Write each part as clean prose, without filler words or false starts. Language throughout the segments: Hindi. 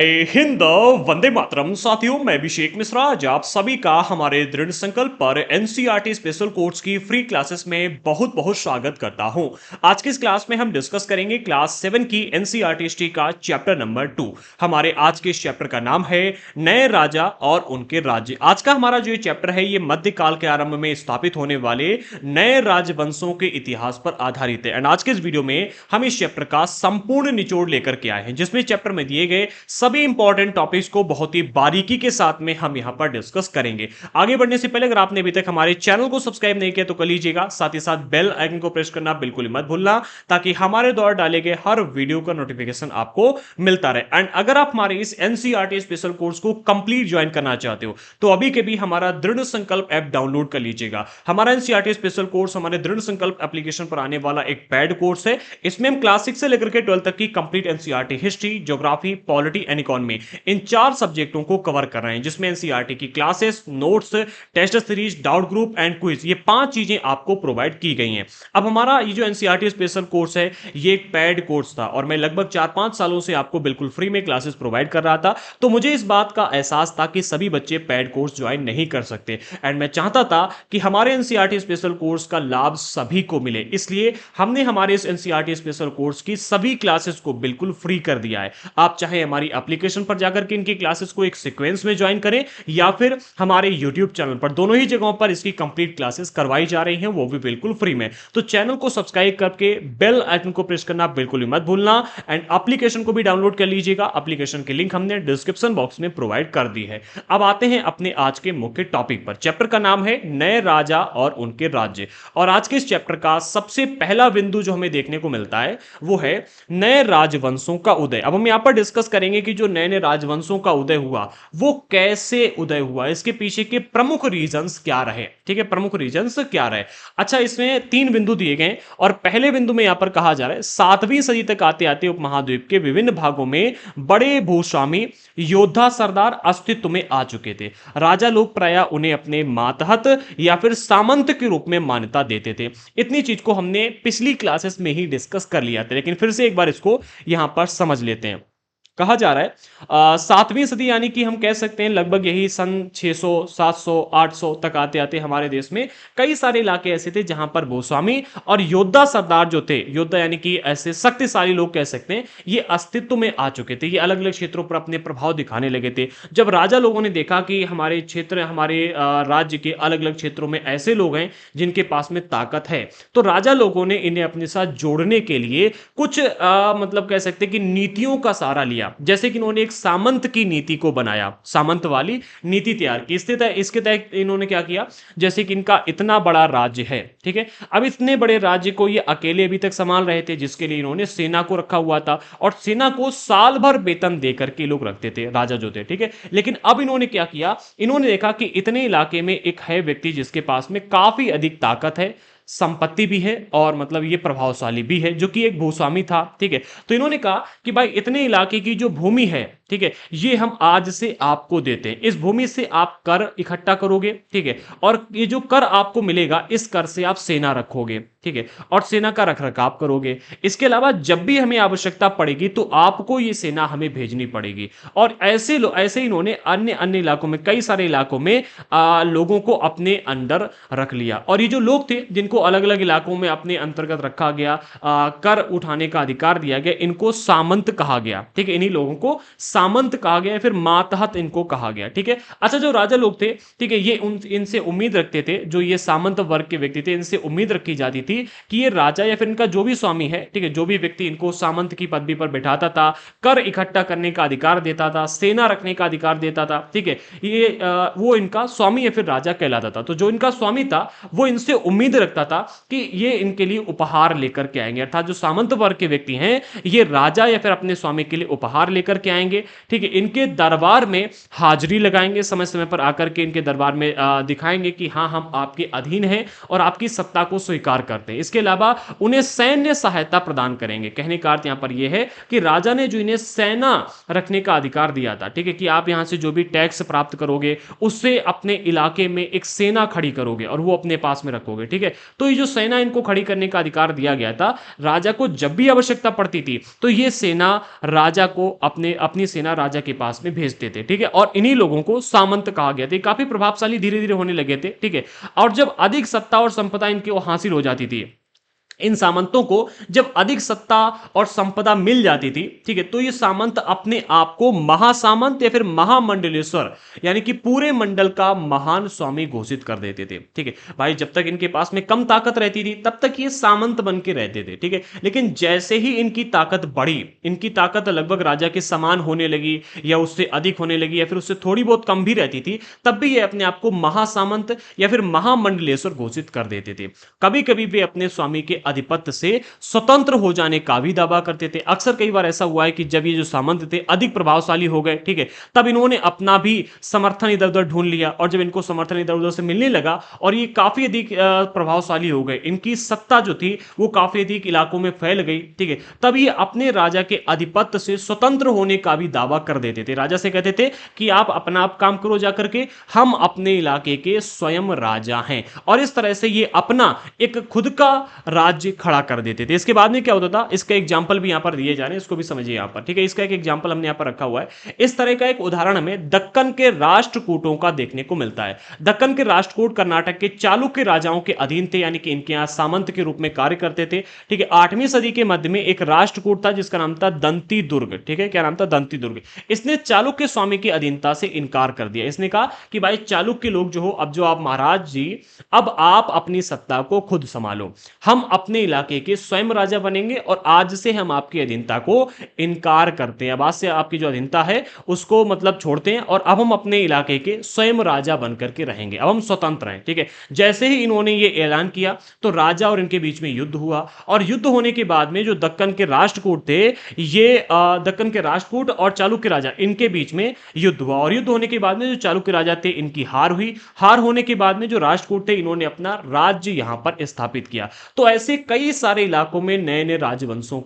हिंद वंदे मातरम। साथियों, मैं अभिषेक मिश्रा आज आप सभी का हमारे दृढ़ संकल्प पर एनसीईआरटी स्पेशल कोर्स की फ्री क्लासेस में बहुत बहुत स्वागत करता हूं। आज की इस क्लास में हम डिस्कस करेंगे क्लास 7 की एनसीईआरटी हिस्ट्री का चैप्टर नंबर 2। हमारे आज के इस चैप्टर का नाम है नए राजा और उनके राज्य। आज का हमारा जो ये चैप्टर है ये मध्यकाल के आरंभ में स्थापित होने वाले नए राजवंशों के इतिहास पर आधारित है। एंड आज के इस वीडियो में हम इस चैप्टर का संपूर्ण निचोड़ लेकर के आए हैं, जिसमें चैप्टर में दिए गए सभी इंपॉर्टेंट टॉपिक्स को बहुत ही बारीकी के साथ में हम यहां पर डिस्कस करेंगे। आगे बढ़ने से पहले अगर आपने अभी तक हमारे चैनल को सब्सक्राइब नहीं किया तो कर लीजिएगा, साथ ही साथ बेल आइकन को प्रेस करना बिल्कुल मत भूलना, ताकि हमारे द्वारा डाले गए हर वीडियो का नोटिफिकेशन आपको मिलता रहे। एंड अगर आप हमारे इस एनसीईआरटी स्पेशल कोर्स को कंप्लीट ज्वाइन करना चाहते हो तो अभी के भी हमारा दृढ़ संकल्प ऐप डाउनलोड कर लीजिएगा। हमारा एनसीईआरटी स्पेशल कोर्स हमारे दृढ़ संकल्प एप्लीकेशन पर आने वाला एक पेड कोर्स है। इसमें हम क्लास 6 से लेकर के 12 तक की complete NCERT history, geography, polity and economy, इन 4 सब्जेक्टों को कवर कर रहे हैं, जिसमें एनसीईआरटी की classes, notes, test series, doubt group and quiz, ये 5 चीजें आपको प्रोवाइड की गई हैं। अब हमारा ये जो एनसीईआरटी स्पेशल कोर्स है ये एक पेड कोर्स था और मैं लगभग 4-5 सालों से आपको बिल्कुल फ्री में क्लासेस प्रोवाइड कर रहा था, तो मुझे इस बात का एहसास था कि सभी बच्चे पेड कोर्स ज्वाइन नहीं कर सकते एंड मैं चाहता था कि हमारे एनसीईआरटी स्पेशल कोर्स का लाभ सभी को मिले। इसलिए हमने हमारे इस एनसीईआरटी स्पेशल कोर्स की सभी क्लासेस को बिल्कुल फ्री कर दिया है। आप चाहे हमारी एप्लीकेशन पर जाकर के इनकी क्लासेस को एक सीक्वेंस में ज्वाइन करें या फिर हमारे YouTube चैनल पर, दोनों ही जगहों पर इसकी कंप्लीट क्लासेस करवाई जा रही हैं, वो भी बिल्कुल फ्री में। तो चैनल को सब्सक्राइब करके बेल आइकन को प्रेस करना बिल्कुल मत भूलना एंड एप्लीकेशन को भी डाउनलोड कर लीजिएगा। एप्लीकेशन की लिंक हमने डिस्क्रिप्शन बॉक्स में प्रोवाइड कर दी है। अब आते हैं अपने आज के मुख्य टॉपिक पर। चैप्टर का नाम है नए राजा और उनके राज्य, और आज के इस चैप्टर का सबसे पहला बिंदु जो हमें देखने को मिलता है वो है नए राजवंशों का उदय। अब हम यहां पर डिस्कस करेंगे कि जो नए नए राजवंशों का उदय हुआ वो कैसे उदय हुआ, इसके पीछे के प्रमुख रीजंस क्या रहे। ठीक है, प्रमुख रीजंस क्या रहे। अच्छा, इसमें 3 बिंदु दिए गए और पहले बिंदु में यहां पर कहा जा रहा है 7वीं सदी तक आते आते उपमहाद्वीप के विभिन्न भागों में बड़े भूस्वामी, योद्धा, सरदार अस्तित्व में आ चुके थे। राजा लोग प्रायः उन्हें अपने मातहत या फिर सामंत के रूप में मान्यता देते थे। इतनी चीज को हमने पिछली क्लासेस में ही डिस्कस कर लिया था, लेकिन फिर से एक बार इसको यहां पर समझ लेते हैं। कहा जा रहा है 7वीं सदी, यानी कि हम कह सकते हैं लगभग यही सन 600, 700, 800 तक आते आते हमारे देश में कई सारे इलाके ऐसे थे जहां पर भूस्वामी और योद्धा सरदार जो थे, योद्धा यानी कि ऐसे शक्तिशाली लोग कह सकते हैं, ये अस्तित्व में आ चुके थे। ये अलग अलग क्षेत्रों पर अपने प्रभाव दिखाने लगे थे। जब राजा लोगों ने देखा कि हमारे क्षेत्र, हमारे राज्य के अलग अलग क्षेत्रों में ऐसे लोग हैं जिनके पास में ताकत है, तो राजा लोगों ने इन्हें अपने साथ जोड़ने के लिए कुछ मतलब कह सकते हैं कि नीतियों का सहारा लिया। जैसे कि इन्होंने एक सामंत की नीति को बनाया, सामंत वाली नीति तैयार की। इसके तहत इन्होंने क्या किया, जैसे कि इनका इतना बड़ा राज्य है, ठीक है, अब इतने बड़े राज्य को ये अकेले अभी तक संभाल रहे थे, जिसके लिए इन्होंने सेना को रखा हुआ था और सेना को साल भर वेतन देकर के लोग रखते थे, राजा जो थे। ठीक है, लेकिन अब इन्होंने क्या किया, इन्होंने देखा कि इतने इलाके में एक है व्यक्ति जिसके पास में काफी अधिक ताकत है, संपत्ति भी है और मतलब ये प्रभावशाली भी है, जो कि एक भूस्वामी था। ठीक है, तो इन्होंने कहा कि भाई इतने इलाके की जो भूमि है, ठीक है, ये हम आज से आपको देते हैं। इस भूमि से आप कर इकट्ठा करोगे, ठीक है, और ये जो कर आपको मिलेगा इस कर से आप सेना रखोगे, ठीक है, और सेना का रखरखाव करोगे। इसके अलावा जब भी हमें आवश्यकता पड़ेगी तो आपको ये सेना हमें भेजनी पड़ेगी। और ऐसे इन्होंने अन्य अन्य इलाकों में, कई सारे इलाकों में लोगों को अपने अंडर रख लिया। और ये जो लोग थे जिनको अलग अलग इलाकों में अपने अंतर्गत रखा गया, कर उठाने का अधिकार दिया गया, इनको सामंत कहा गया। ठीक है, इन्हीं लोगों को सामंत कहा गया, फिर मातहत इनको कहा गया। ठीक है, अच्छा, जो राजा लोग थे, ठीक है, ये इनसे उम्मीद रखते थे, जो ये सामंत वर्ग के व्यक्ति थे, इनसे उम्मीद रखी जाती थी कि ये राजा या फिर इनका जो भी स्वामी है, ठीक है, जो भी व्यक्ति इनको सामंत की पदवी पर बैठाता था, कर इकट्ठा करने का अधिकार देता था, सेना रखने का अधिकार देता था, ठीक है, ये वो इनका स्वामी या फिर राजा कहलाता था। तो जो इनका स्वामी था वो इनसे उम्मीद रखता था कि ये इनके लिए उपहार लेकर के आएंगे, अर्थात जो सामंत वर्ग के व्यक्ति हैं ये राजा या फिर अपने स्वामी के लिए उपहार लेकर के आएंगे। ठीक है, इनके दरबार में हाजिरी लगाएंगे, समय समय पर आकर के इनके दरबार में दिखाएंगे कि हाँ, हम आपके अधीन हैं और आपकी सत्ता को स्वीकार करते हैं। इसके अलावा उन्हें सैन्य सहायता प्रदान करेंगे। कहने का अर्थ यहां पर यह है कि राजा ने जो इन्हें सेना रखने का अधिकार दिया था, ठीक है, कि आप यहां से जो भी टैक्स प्राप्त करोगे उससे अपने इलाके में एक सेना खड़ी करोगे और वो अपने पास में रखोगे। ठीक है, तो ये जो सेना इनको खड़ी करने का अधिकार दिया गया था, राजा को जब भी आवश्यकता पड़ती थी तो ये सेना राजा को अपनी सेना राजा के पास में भेजते थे, ठीक है। और इन्हीं लोगों को सामंत कहा गया था। काफी प्रभावशाली धीरे धीरे होने लगे थे, ठीक है। और जब अधिक सत्ता और संपदा इनकी हासिल हो जाती थी, इन सामंतों को जब अधिक सत्ता और संपदा मिल जाती थी, ठीक है, तो ये सामंत अपने आप को महासामंत या फिर महामंडलेश्वर यानी कि पूरे मंडल का महान स्वामी घोषित कर देते थे, ठीक है भाई। जब तक इनके पास में कम ताकत रहती थी तब तक ये सामंत बन के रहते थे, ठीक है। लेकिन जैसे ही इनकी ताकत बढ़ी, इनकी ताकत लगभग राजा के समान होने लगी या उससे अधिक होने लगी या फिर उससे थोड़ी बहुत कम भी रहती थी, तब भी ये अपने आप को महासामंत या फिर महामंडलेश्वर घोषित कर देते थे। कभी कभी वे अपने स्वामी के आधिपत्य से स्वतंत्र हो जाने का भी दावा करते थे। अक्सर कई बार ऐसा हुआ है कि जब ये जो सामंत थे अधिक प्रभावशाली हो गए, ठीक है, तब इन्होंने अपना भी समर्थन इधर उधर ढूंढ लिया, और जब इनको समर्थन इधर उधर से मिलने लगा और ये काफी अधिक प्रभावशाली हो गए, इनकी सत्ता जो थी वो काफी अधिक इलाकों में फैल गई, ठीक है, तब ये अपने राजा के आधिपत्य से स्वतंत्र होने का भी दावा कर देते थे। राजा से कहते थे कि आप अपना आप काम करो जाकर के, हम अपने इलाके के स्वयं राजा हैं। और इस तरह से ये अपना एक खुद का राज्य खड़ा कर देते थे। इसके बाद में क्या होता था, इसका एग्जांपल भी यहां पर दिए जा रहे हैं, इसको भी समझिए यहां पर, ठीक है। इसका एक एग्जांपल हमने यहां पर रखा हुआ है। इस तरह का एक उदाहरण हमें दक्कन के राष्ट्रकूटों का देखने को मिलता है। दक्कन के राष्ट्रकूट कर्नाटक के चालुक्य राजाओं के अधीन थे, यानी कि इनके यहां सामंत के रूप में कार्य करते थे, ठीक है। 8वीं सदी के मध्य में एक राष्ट्रकूट था जिसका नाम था दंती दुर्ग, ठीक है। क्या नाम था? दंती दुर्ग। इसने चालुक्य स्वामी की अधीनता से इनकार कर दिया। इसने कहा कि भाई चालुक्य लोग जो हो, अब जो आप महाराज जी, अब आप अपनी सत्ता को खुद संभालो, हम अपने इलाके के स्वयं राजा बनेंगे और आज से हम आपकी अधीनता को इनकार करते हैं। अब आज से आपकी जो अधीनता है उसको मतलब छोड़ते हैं और अब हम अपने इलाके के स्वयं राजा बनकर के रहेंगे, अब हम स्वतंत्र हैं, ठीक है। जैसे ही इन्होंने ये ऐलान किया तो राजा और इनके बीच में युद्ध हुआ, और युद्ध होने के बाद में जो दक्कन के राष्ट्रकूट थे, ये दक्कन के राष्ट्रकूट और चालुक्य राजा, इनके बीच में युद्ध हुआ, और युद्ध होने के बाद में जो चालुक्य राजा थे इनकी हार हुई। हार होने के बाद में जो राष्ट्रकूट थे इन्होंने अपना राज्य यहां पर स्थापित किया। तो ऐसे कई सारे इलाकों में नए नए राजवंशों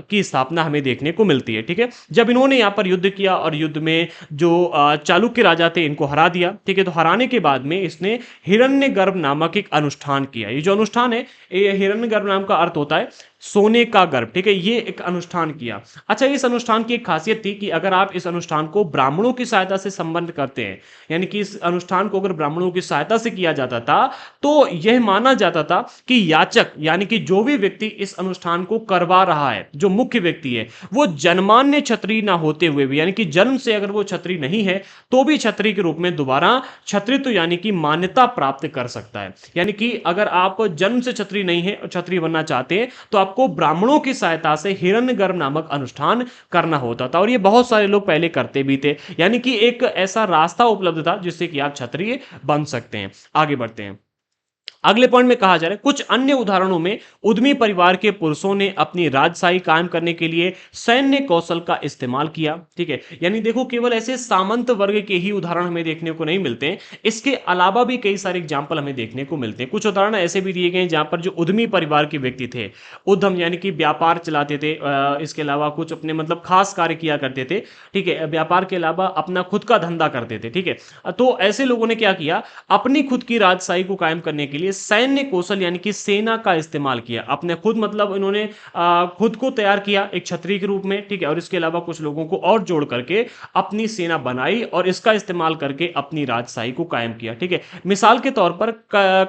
की स्थापना हमें देखने को मिलती है, ठीक है। जब इन्होंने यहां पर युद्ध किया और युद्ध में जो चालुक्य राजा थे इनको हरा दिया, ठीक है, तो हराने के बाद में इसने हिरण्यगर्भ नामक एक अनुष्ठान किया। ये जो अनुष्ठान है, ये हिरण्यगर्भ नाम का अर्थ होता है सोने का गर्भ, ठीक है। ये एक अनुष्ठान किया। अच्छा, इस अनुष्ठान की एक खासियत थी कि अगर आप इस अनुष्ठान को ब्राह्मणों की सहायता से संबंध करते हैं, यानी कि इस अनुष्ठान को अगर ब्राह्मणों की सहायता से किया जाता था तो यह माना जाता था कि याचक यानी कि जो भी व्यक्ति इस अनुष्ठान को करवा रहा है, जो मुख्य व्यक्ति है, वो जन्मान्य क्षत्रिय ना होते हुए भी, यानी कि जन्म से अगर वो क्षत्रिय नहीं है तो भी क्षत्रिय के रूप में दोबारा क्षत्रित्व यानी कि मान्यता प्राप्त कर सकता है। यानी कि अगर आप जन्म से क्षत्रिय नहीं है और क्षत्रिय बनना चाहते हैं तो आपको ब्राह्मणों की सहायता से हिरण्यगर्भ नामक अनुष्ठान करना होता था, और ये बहुत सारे लोग पहले करते भी थे। यानी कि एक ऐसा रास्ता उपलब्ध था जिससे कि आप क्षत्रिय बन सकते हैं। आगे बढ़ते हैं। अगले पॉइंट में कहा जा रहा है कुछ अन्य उदाहरणों में उद्यमी परिवार के पुरुषों ने अपनी राजशाही कायम करने के लिए सैन्य कौशल का इस्तेमाल किया, ठीक है। यानी देखो, केवल ऐसे सामंत वर्ग के ही उदाहरण हमें देखने को नहीं मिलते हैं, इसके अलावा भी कई सारे एग्जाम्पल हमें देखने को मिलते हैं। कुछ उदाहरण ऐसे भी दिए गए हैं जहां पर जो उद्यमी परिवार के व्यक्ति थे, उद्यम यानी कि व्यापार चलाते थे, इसके अलावा कुछ अपने मतलब खास कार्य किया करते थे, ठीक है, व्यापार के अलावा अपना खुद का धंधा करते थे, ठीक है। तो ऐसे लोगों ने क्या किया, अपनी खुद की राजशाही को कायम करने के लिए सैन्य कौशल यानी कि सेना का इस्तेमाल किया। अपने खुद मतलब इन्होंने खुद को तैयार किया एक क्षत्रिय के रूप में, ठीक है, और इसके अलावा कुछ लोगों को और जोड़ करके अपनी सेना बनाई और इसका इस्तेमाल करके अपनी राजशाही को कायम किया, ठीक है। मिसाल के तौर पर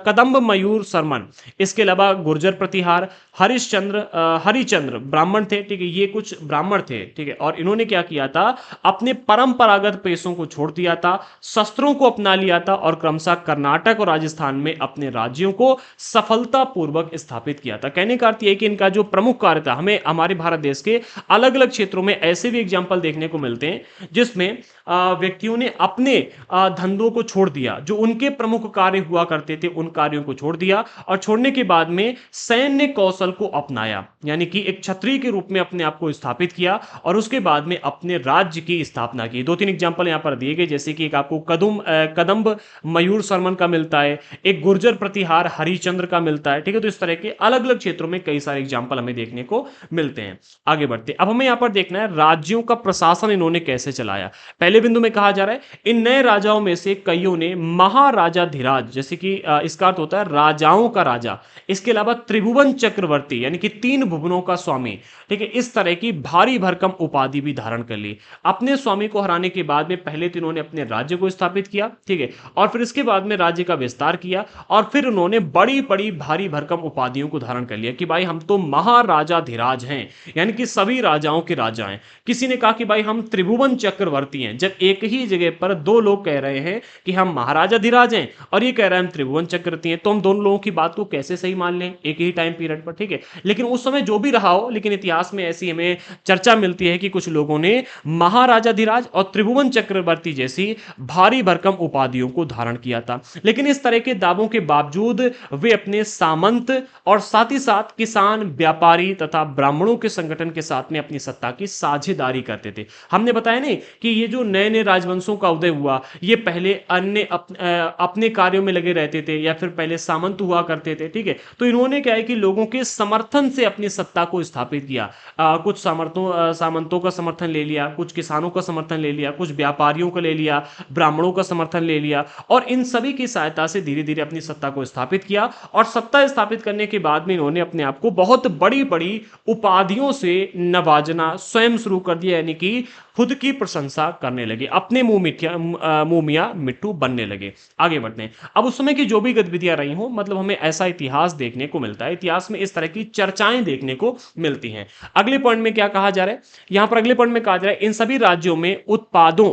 कदम्ब मयूर शर्मन, इसके अलावा गुर्जर प्रतिहार, हरिचंद्र ब्राह्मण थे, ठीक है, ये कुछ ब्राह्मण थे, ठीक है, और इन्होंने क्या किया था, अपने परंपरागत पेशों को छोड़ दिया था, शस्त्रों को अपना लिया था और क्रमशः कर्नाटक और राजस्थान में अपने राज्यों को सफलतापूर्वक स्थापित किया था। कहने का अर्थ यह कि इनका जो प्रमुख कार्य था, हमें हमारे भारत देश के अलग अलग क्षेत्रों में ऐसे भी एग्जाम्पल देखने को मिलते हैं जिसमें व्यक्तियों ने अपने धंधों को छोड़ दिया, जो उनके प्रमुख कार्य हुआ करते थे उन कार्यों को छोड़ दिया, और छोड़ने के बाद में सैन्य कौशल को अपनाया, यानी कि एक क्षत्रिय के रूप में अपने आप को स्थापित किया और उसके बाद में अपने राज्य की स्थापना की। दो तीन एग्जाम्पल यहां पर दिए गए, जैसे कि एक आपको कदम्ब मयूर शर्मन का मिलता है, एक गुर्जर प्रतिहार हरिश्चंद्र का मिलता है, ठीक है। तो इस तरह के अलग अलग क्षेत्रों में कई सारे एग्जाम्पल हमें देखने को मिलते हैं। आगे बढ़ते अब हमें यहां पर देखना है राज्यों का प्रशासन इन्होंने कैसे चलाया। पहले बिंदु में कहा जा रहा है इन नए राजाओं में से कईयों ने महाराजाधिराज, जैसे कि इसका अर्थ होता है राजाओं का राजा, इसके अलावा त्रिभुवन चक्रवर्ती यानी कि तीन भुवनों का स्वामी, ठीक है, इस तरह की भारी भरकम उपाधि भी धारण कर ली। अपने स्वामी को हराने के बाद में पहले तो इन्होंने अपने राज्य को स्थापित किया, ठीक है, और फिर इसके बाद में राज्य का विस्तार किया और फिर उन्होंने बड़ी बड़ी भारी भरकम उपाधियों को धारण कर लिया कि भाई हम तो महाराजाधिराज हैं, यानी कि सभी राजाओं के राजा हैं। किसी ने कहा कि भाई हम त्रिभुवन चक्रवर्ती हैं, जब एक ही जगह पर दो लोग कह रहे हैं कि हम महाराजाधिराज हैं और ये कह रहे हैं हम त्रिभुवन चक्रवर्ती हैं, तो हम दोनों लोगों की बात को कैसे सही मान लें एक ही टाइम पीरियड पर, ठीक है। लेकिन उस समय जो भी रहा हो, लेकिन इतिहास में ऐसी हमें चर्चा मिलती है कि कुछ लोगों ने महाराजाधिराज और त्रिभुवन चक्रवर्ती जैसी भारी भरकम उपाधियों को धारण किया था। लेकिन इस तरह के दावों के बावजूद वे अपने सामंत और साथ ही साथ किसान, व्यापारी तथा ब्राह्मणों के संगठन के साथ में अपनी सत्ता की साझेदारी करते थे। हमने बताया नहीं कि ये जो नए नए राजवंशों का उदय हुआ, ये पहले अन्य अपने कार्यों में लगे रहते थे या फिर पहले सामंत हुआ करते थे, ठीक है। तो इन्होंने क्या है कि लोगों के समर्थन से अपनी सत्ता को स्थापित किया। कुछ सामंतों का समर्थन ले लिया, कुछ किसानों का समर्थन ले लिया, कुछ व्यापारियों का ले लिया, ब्राह्मणों का समर्थन ले लिया और इन सभी की सहायता से धीरे धीरे अपनी सत्ता को स्थापित किया। और सत्ता स्थापित करने के बाद में इन्होंने अपने आप को बहुत बड़ी बड़ी उपाधियों से नवाजना स्वयं शुरू कर दिया, यानी कि खुद की प्रशंसा करने लगे, अपने मुंह मियां मिट्टू बनने लगे। आगे बढ़ते हैं। अब उस समय की जो भी गतिविधियां रही हो, मतलब हमें ऐसा इतिहास देखने को मिलता है, इतिहास में इस तरह की चर्चाएं देखने को मिलती हैं। अगले पॉइंट में क्या कहा जा रहा है, यहां पर अगले पॉइंट में कहा जा रहा है इन सभी राज्यों में उत्पादकों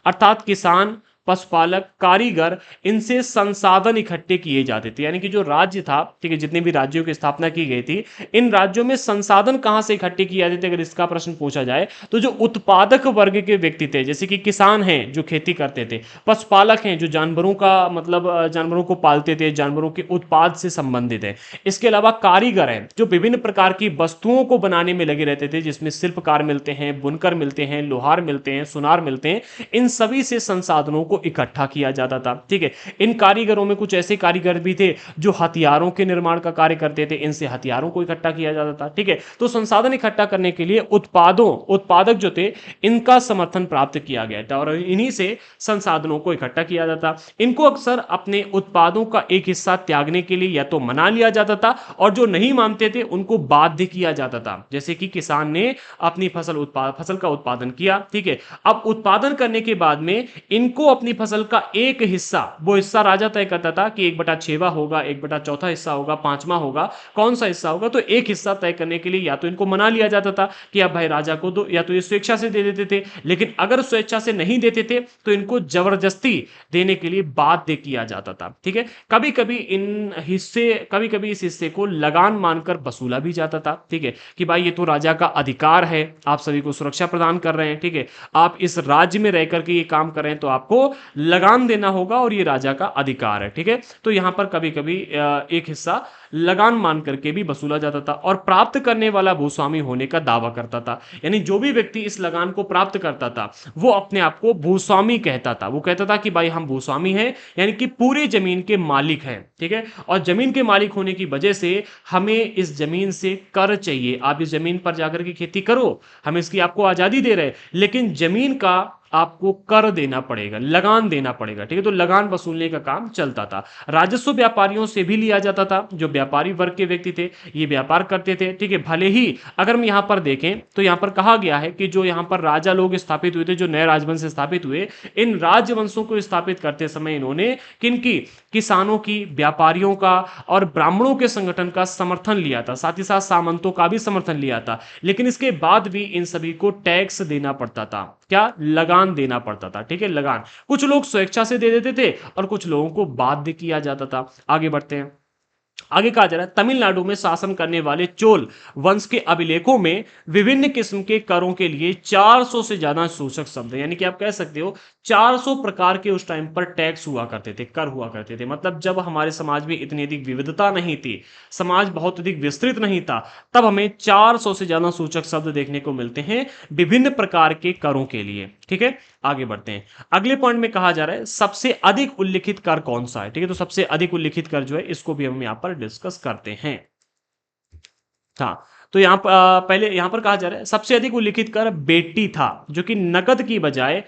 अर्थात किसान, पशुपालक, कारीगर, इनसे संसाधन इकट्ठे किए जाते थे। यानी कि जो राज्य था, ठीक है, जितने भी राज्यों की स्थापना की गई थी, इन राज्यों में संसाधन कहां से इकट्ठे किए जाते थे, अगर इसका प्रश्न पूछा जाए तो जो उत्पादक वर्ग के व्यक्ति थे, जैसे कि किसान हैं जो खेती करते थे, पशुपालक हैं जो जानवरों का मतलब जानवरों को पालते थे, जानवरों के उत्पाद से संबंधित है। इसके अलावा कारीगर हैं जो विभिन्न प्रकार की वस्तुओं को बनाने में लगे रहते थे, जिसमें शिल्पकार मिलते हैं, बुनकर मिलते हैं, लोहार मिलते हैं, सुनार मिलते हैं। इन सभी से संसाधनों को इकट्ठा किया जाता था, ठीक है। इन कारीगरों में कुछ ऐसे कारीगर भी थे जो हथियारों के निर्माण का कार्य करते थे, इनसे हथियारों को इकट्ठा किया जाता था, ठीक है। तो संसाधन इकट्ठा करने के लिए उत्पादक जो थे, इनका समर्थन प्राप्त किया गया था और इन्हीं से संसाधनों को इकट्ठा किया जाता। इनको अक्सर अपने उत्पादों का एक हिस्सा त्यागने के लिए या तो मना लिया जाता था और जो नहीं मानते थे उनको बाध्य किया जाता था। जैसे कि किसान ने अपनी फसल का उत्पादन किया, ठीक है। अब उत्पादन करने के बाद में इनको अपनी फसल का एक हिस्सा, वो हिस्सा राजा तय करता था कि 1/6 होगा, 1/4 हिस्सा होगा, 5वां होगा, कौन सा हिस्सा होगा। तो एक हिस्सा तय करने के लिए या तो इनको मना लिया जाता था कि अब भाई राजा को दो, या तो ये स्वेच्छा से दे देते थे। लेकिन अगर स्वेच्छा से नहीं देते थे तो इनको जबरदस्ती देने के लिए बाध्य किया जाता था, ठीक है। कभी कभी इस हिस्से को लगान मानकर वसूला भी जाता था, ठीक है, कि भाई ये तो राजा का अधिकार है, आप सभी को सुरक्षा प्रदान कर रहे हैं, ठीक है, आप इस राज्य में रहकर के ये काम कर रहे हैं तो आपको लगान देना होगा और ये राजा का अधिकार है, ठीक है। तो यहां पर कभी कभी एक हिस्सा लगान मान करके भी वसूला जाता था और प्राप्त करने वाला भूस्वामी होने का दावा करता था। यानी जो भी व्यक्ति इस लगान को प्राप्त करता था वो अपने आप को भूस्वामी कहता था। वो कहता था कि भाई हम भूस्वामी हैं, यानी कि पूरी जमीन के मालिक हैं, ठीक है। और जमीन के मालिक होने की वजह से हमें इस जमीन से कर चाहिए। आप इस जमीन पर जाकर के खेती करो, हम इसकी आपको आजादी दे रहे हैं, लेकिन जमीन का आपको कर देना पड़ेगा, लगान देना पड़ेगा, ठीक है। तो लगान वसूलने का काम चलता था। राजस्व व्यापारियों से भी लिया जाता था। जो व्यापारी वर्ग के व्यक्ति थे ये व्यापार करते थे, ठीक है। भले ही अगर हम यहां पर देखें तो यहां पर कहा गया है कि जो यहां पर राजा लोग स्थापित हुए थे, जो नए राजवंश स्थापित हुए, इन राजवंशों को स्थापित करते समय इन्होंने किनकी, किसानों की, व्यापारियों का और ब्राह्मणों के संगठन का समर्थन लिया था, साथ ही साथ सामंतों का भी समर्थन लिया था। लेकिन इसके बाद भी इन सभी को टैक्स देना पड़ता था। क्या? लगान देना पड़ता था, ठीक है, लगान। कुछ लोग स्वेच्छा से दे देते थे और कुछ लोगों को बाध्य किया जाता था। आगे बढ़ते हैं। आगे कहा जा रहा है तमिलनाडु में शासन करने वाले चोल वंश के अभिलेखों में विभिन्न किस्म के करों के लिए 400 से ज्यादा सूचक शब्द, यानी कि आप कह सकते हो 400 प्रकार के उस टाइम पर टैक्स हुआ करते थे, कर हुआ करते थे। मतलब जब हमारे समाज में इतनी अधिक विविधता नहीं थी, समाज बहुत अधिक विस्तृत नहीं था, तब हमें 400 से ज्यादा सूचक शब्द देखने को मिलते हैं विभिन्न प्रकार के करों के लिए। ठीक है, आगे बढ़ते हैं। अगले पॉइंट में कहा जा रहा है सबसे अधिक उल्लिखित कर कौन सा है। ठीक है, तो सबसे अधिक उल्लिखित कर जो है इसको भी हम यहां पर डिस्कस करते हैं। हाँ, तो यहाँ पर पहले यहाँ पर कहा जा रहा है सबसे अधिक उल्लिखित कर बेटी था, जो कि नकद की बजाय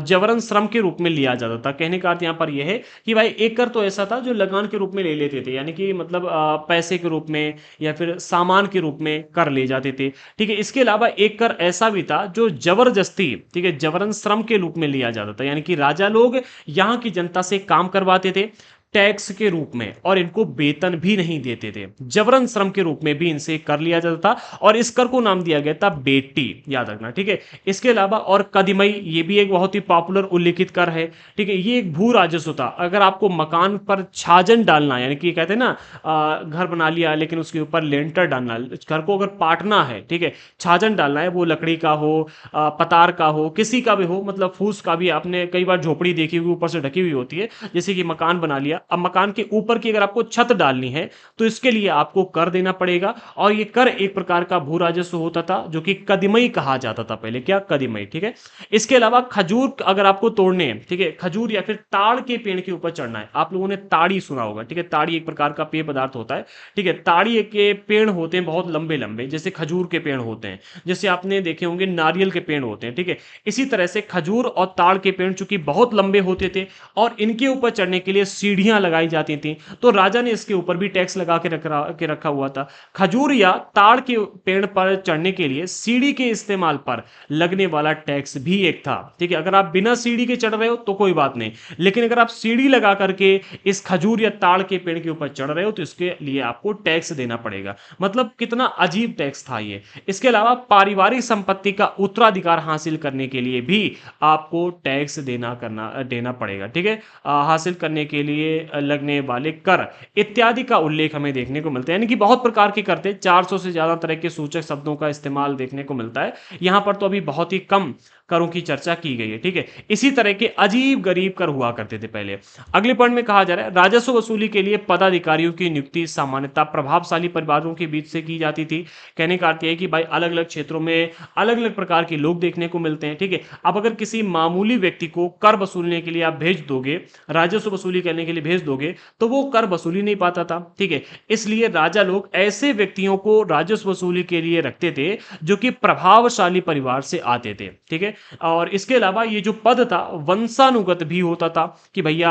जबरन श्रम के रूप में लिया जाता था। कहने का अर्थ यहाँ पर यह है कि भाई एक कर तो ऐसा था जो लगान के रूप में ले लेते थे, यानी कि मतलब पैसे के रूप में या फिर सामान के रूप में कर ले जाते थे। ठीक है, इसके अलावा एक कर ऐसा भी था जो जबरदस्ती, ठीक है, जबरन श्रम के रूप में लिया जाता था, यानी कि राजा लोग यहाँ की जनता से काम करवाते थे टैक्स के रूप में और इनको वेतन भी नहीं देते थे, जबरन श्रम के रूप में भी इनसे कर लिया जाता था और इस कर को नाम दिया गया था बेटी, याद रखना। ठीक है, इसके अलावा और कदमई, ये भी एक बहुत ही पॉपुलर उल्लिखित कर है। ठीक है, ये एक भू राजस्व था। अगर आपको मकान पर छाजन डालना, यानी कि कहते हैं ना घर बना लिया लेकिन उसके ऊपर लेंटर डालना, घर को अगर पाटना है, ठीक है, छाजन डालना है, वो लकड़ी का हो, पतार का हो, किसी का भी हो, मतलब फूस का भी। आपने कई बार झोपड़ी देखी हुई ऊपर से ढकी हुई होती है, जैसे कि मकान बना लिया, अब मकान के ऊपर की अगर आपको छत डालनी है तो इसके लिए आपको कर देना पड़ेगा और ये कर एक प्रकार का भू राजस्व होता था जो कि कदमई कहा जाता था पहले। क्या? कदमई। ठीक है, इसके अलावा खजूर अगर आपको तोड़ने हैं, ठीक है, खजूर या फिर ताड़ के पेड़ के ऊपर चढ़ना है, आप लोगों ने ताड़ी सुना होगा। ठीक है, ताड़ी एक प्रकार का पेय पदार्थ होता है। ठीक है, ताड़ी के पेड़ होते हैं बहुत लंबे लंबे, जैसे खजूर के पेड़ होते हैं, जैसे आपने देखे होंगे नारियल के पेड़ होते हैं। ठीक है, इसी तरह से खजूर और ताड़ के पेड़ चूंकि बहुत लंबे होते थे और इनके ऊपर चढ़ने के लिए सीढ़ियां लगाई जाती थी, तो राजा ने इसके ऊपर भी टैक्स लगा के रखा हुआ था। खजूर या ताड़ के पेड़ पर चढ़ने के लिए सीढ़ी के इस्तेमाल पर लगने वाला टैक्स भी एक था। ठीक है, अगर आप बिना सीढ़ी के चढ़ रहे हो तो कोई बात नहीं, लेकिन अगर आप सीढ़ी लगा करके इस खजूर या ताड़ के पेड़ के ऊपर चढ़ रहे हो तो इसके लिए आपको टैक्स देना पड़ेगा। मतलब कितना अजीब टैक्स था ये। इसके अलावा पारिवारिक संपत्ति का उत्तराधिकार हासिल करने के लिए भी आपको टैक्स देना पड़ेगा। ठीक है, हासिल करने के लिए लगने वाले कर इत्यादि का उल्लेख हमें देखने को मिलता है, यानी कि बहुत प्रकार के करते, 400 से ज्यादा तरह के सूचक शब्दों का इस्तेमाल देखने को मिलता है। यहां पर तो अभी बहुत ही कम करों की चर्चा की गई है। ठीक है, इसी तरह के अजीब गरीब कर हुआ करते थे पहले। अगले पॉइंट में कहा जा रहा है राजस्व वसूली के लिए पदाधिकारियों की नियुक्ति सामान्यतः प्रभावशाली परिवारों के बीच से की जाती थी। कहने का अर्थ यह है कि भाई अलग अलग क्षेत्रों में अलग अलग प्रकार के लोग देखने को मिलते हैं। ठीक है, अब अगर किसी मामूली व्यक्ति को कर वसूलने के लिए आप भेज दोगे, राजस्व वसूली करने के लिए भेज दोगे, तो वो कर वसूली नहीं पाता था। ठीक है, इसलिए राजा लोग ऐसे व्यक्तियों को राजस्व वसूली के लिए रखते थे जो कि प्रभावशाली परिवार से आते थे। ठीक है, और इसके अलावा ये जो पद था वंशानुगत भी होता था कि भैया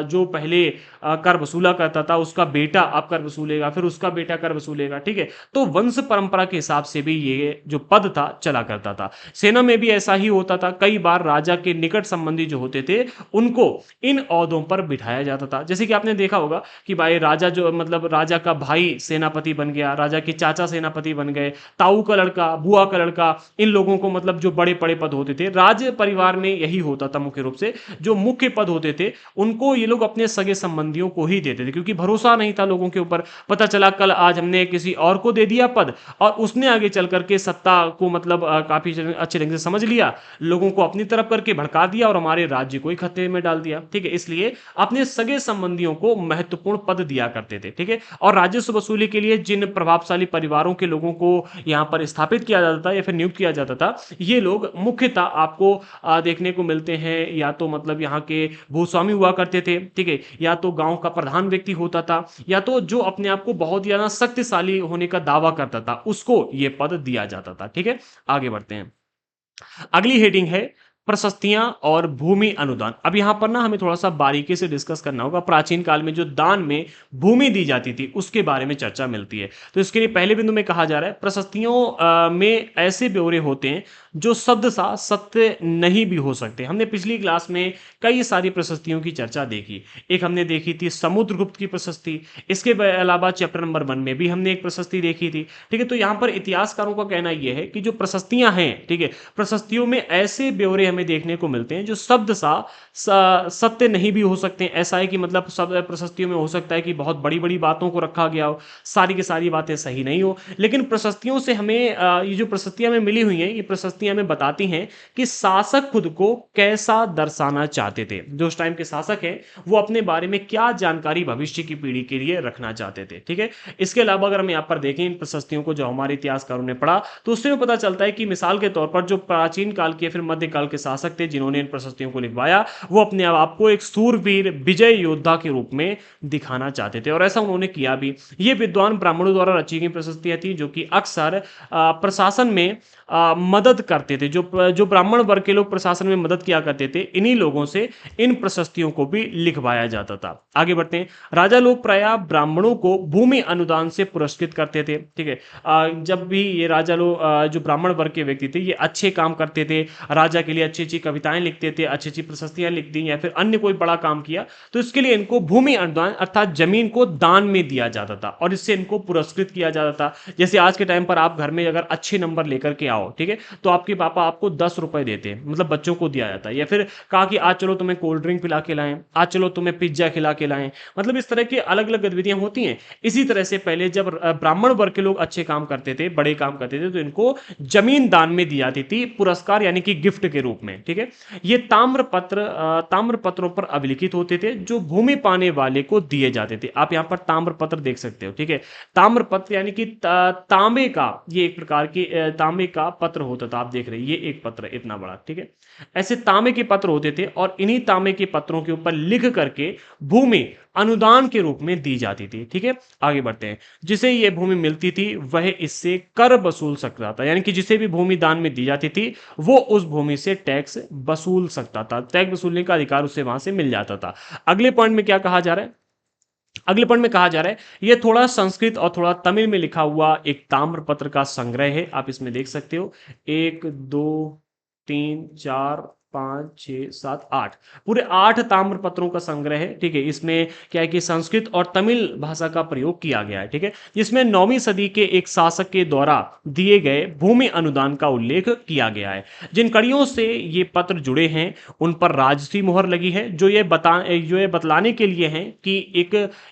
जो पहले कर वसूला करता था उसका बेटा अब कर वसूलेगा, फिर उसका बेटा कर वसूलेगा। ठीक है, तो वंश परंपरा के हिसाब से भी ये जो पद था चला करता था। सेना में भी ऐसा ही होता था, कई बार राजा के निकट संबंधी जो होते थे उनको इन ओहदों पर बिठाया जाता था। जैसे कि आपने देखा होगा कि भाई राजा जो मतलब राजा का भाई सेनापति बन गया, राजा के चाचा सेनापति बन गए, ताऊ का लड़का, बुआ का लड़का, इन लोगों को मतलब जो बड़े बड़े पद होते थे राज परिवार में यही होता था मुख्य रूप से। जो मुख्य पद होते थे उनको ये लोग अपने सगे संबंधियों को ही देते थे, क्योंकि भरोसा नहीं था लोगों के ऊपर। पता चला कल आज हमने किसी और को दे दिया पद और उसने आगे चल करके सत्ता को मतलब काफी अच्छे ढंग से समझ लिया, लोगों को अपनी तरफ करके भड़का दिया और हमारे राज्य को ही खतरे में डाल दिया। ठीक है, इसलिए अपने सगे संबंधियों को महत्वपूर्ण पद दिया करते थे। ठीक है, और राजस्व वसूली के लिए जिन प्रभावशाली परिवारों के लोगों को यहां पर स्थापित किया जाता था या फिर नियुक्त किया जाता था, ये लोग मुख्यतः आपको देखने को मिलते हैं या तो मतलब यहाँ के भूस्वामी हुआ करते थे। ठीक है, या तो गांव का प्रधान व्यक्ति होता था, या तो जो अपने आप को बहुत ज्यादा शक्तिशाली होने का दावा करता था उसको ये पद दिया जाता था। ठीक है, आगे बढ़ते हैं। अगली हेडिंग है प्रशस्तियां और भूमि अनुदान। अब यहां पर ना हमें थोड़ा सा बारीकी से डिस्कस करना होगा। प्राचीन काल में जो दान में भूमि दी जाती थी उसके बारे में चर्चा मिलती है। तो इसके लिए पहले बिंदु में कहा जा रहा है प्रशस्तियों में ऐसे ब्यौरे होते हैं जो शब्द सा सत्य नहीं भी हो सकते। हमने पिछली क्लास में कई सारी प्रशस्तियों की चर्चा देखी। एक हमने देखी थी समुद्रगुप्त की प्रशस्ति, इसके अलावा चैप्टर नंबर 1 में भी हमने एक प्रशस्ति देखी थी। ठीक है, तो यहां पर इतिहासकारों का कहना यह है कि जो प्रशस्तियां हैं, ठीक है, प्रशस्तियों में ऐसे ब्यौरे हमें देखने को मिलते हैं जो शब्द सा सत्य नहीं भी हो सकते हैं। ऐसा है कि मतलब सब प्रशस्तियों में हो सकता है कि बहुत बड़ी बड़ी बातों को रखा गया हो, सारी की सारी बातें सही नहीं हो, लेकिन प्रशस्तियों से हमें ये जो प्रशस्तियां हमें मिली हुई हैं ये प्रशस्तियां हमें बताती हैं कि शासक खुद को कैसा दर्शाना चाहते थे। जो उस टाइम के शासक हैं वो अपने बारे में क्या जानकारी भविष्य की पीढ़ी के लिए रखना चाहते थे। ठीक है, इसके अलावा अगर हम यहाँ पर देखें इन प्रशस्तियों को जो हमारे इतिहासकारों ने पढ़ा तो उससे पता चलता है कि मिसाल के तौर पर जो प्राचीन काल के फिर मध्यकाल के शासक थे जिन्होंने इन प्रशस्तियों को लिखवाया, वो अपने आप को एक सूरवीर विजय योद्धा के रूप में दिखाना चाहते थे और ऐसा उन्होंने किया भी। ये विद्वान ब्राह्मणों द्वारा रची गई प्रशस्तियां थी जो कि अक्सर प्रशासन में मदद करते थे। जो ब्राह्मण वर्ग के लोग प्रशासन में मदद किया करते थे, इन्हीं लोगों से इन प्रशस्तियों को भी लिखवाया जाता था। आगे बढ़ते हैं। राजा लोग प्रायः ब्राह्मणों को भूमि अनुदान से पुरस्कृत करते थे। ठीक है, जब भी ये राजा लोग जो ब्राह्मण वर्ग के व्यक्ति थे, ये अच्छे काम करते थे, राजा के लिए अच्छी अच्छी कविताएं लिखते थे, अच्छी अच्छी प्रशस्तियां लिख दी या फिर अन्य कोई बड़ा काम किया, तो इसके लिए इनको भूमि अनुदान अर्थात जमीन को दान में दिया जाता था और इससे इनको पुरस्कृत किया जाता था। जैसे आज के टाइम पर आप घर में अगर अच्छे नंबर लेकर के आओ, ठीक है, तो आपके पापा आपको 10 रुपए देते हैं, मतलब बच्चों को दिया जाता है, या फिर कहा कि आज चलो तुम्हें कोल्ड ड्रिंक पिला के लाएं, आज चलो तुम्हें पिज्जा खिला के लाएं, मतलब इस तरह की अलग अलग गतिविधियां होती हैं। इसी तरह से पहले जब ब्राह्मण वर्ग के लोग अच्छे काम करते थे, बड़े काम करते थे, तो इनको जमीन दान में दी जाती थी, पुरस्कार यानी कि गिफ्ट के रूप में। ठीक है, ये ताम्र पत्रों पर अभिलिखित होते थे जो भूमि पाने वाले को दिए जाते थे। आप यहां पर ताम्र पत्र देख सकते हो। ठीक है, ताम्र पत्र यानी कि तांबे का, ये एक प्रकार की तांबे का पत्र होता था। आप देख रहे हैं, ये एक पत्र इतना बड़ा। ठीक है, ऐसे तांबे के पत्र होते थे और इन्हीं तांबे के पत्रों के ऊपर लिख करके भूमि अनुदान के रूप में दी जाती थी। ठीक है, आगे बढ़ते हैं। जिसे ये भूमि मिलती थी वह इससे कर वसूल सकता था, यानी कि जिसे भी भूमि दान में दी जाती थी वो उस भूमि से टैक्स वसूल सकता था, टैक्स वसूलने का अधिकार उसे वहां से मिल जाता था। अगले पॉइंट में क्या कहा जा रहा है? अगले पॉइंट में कहा जा रहा है यह थोड़ा संस्कृत और थोड़ा तमिल में लिखा हुआ एक ताम्र पत्र का संग्रह है। आप इसमें देख सकते हो, 1 2 3 4 5 6 7 8, पूरे 8 ताम्र पत्रों का संग्रह है। ठीक है, इसमें क्या है कि संस्कृत और तमिल भाषा का प्रयोग किया गया है। ठीक है, जिसमें 9वीं सदी के एक शासक के द्वारा दिए गए भूमि अनुदान का उल्लेख किया गया है। जिन कड़ियों से ये पत्र जुड़े हैं उन पर राजसी मुहर लगी है, जो ये बतलाने के लिए है कि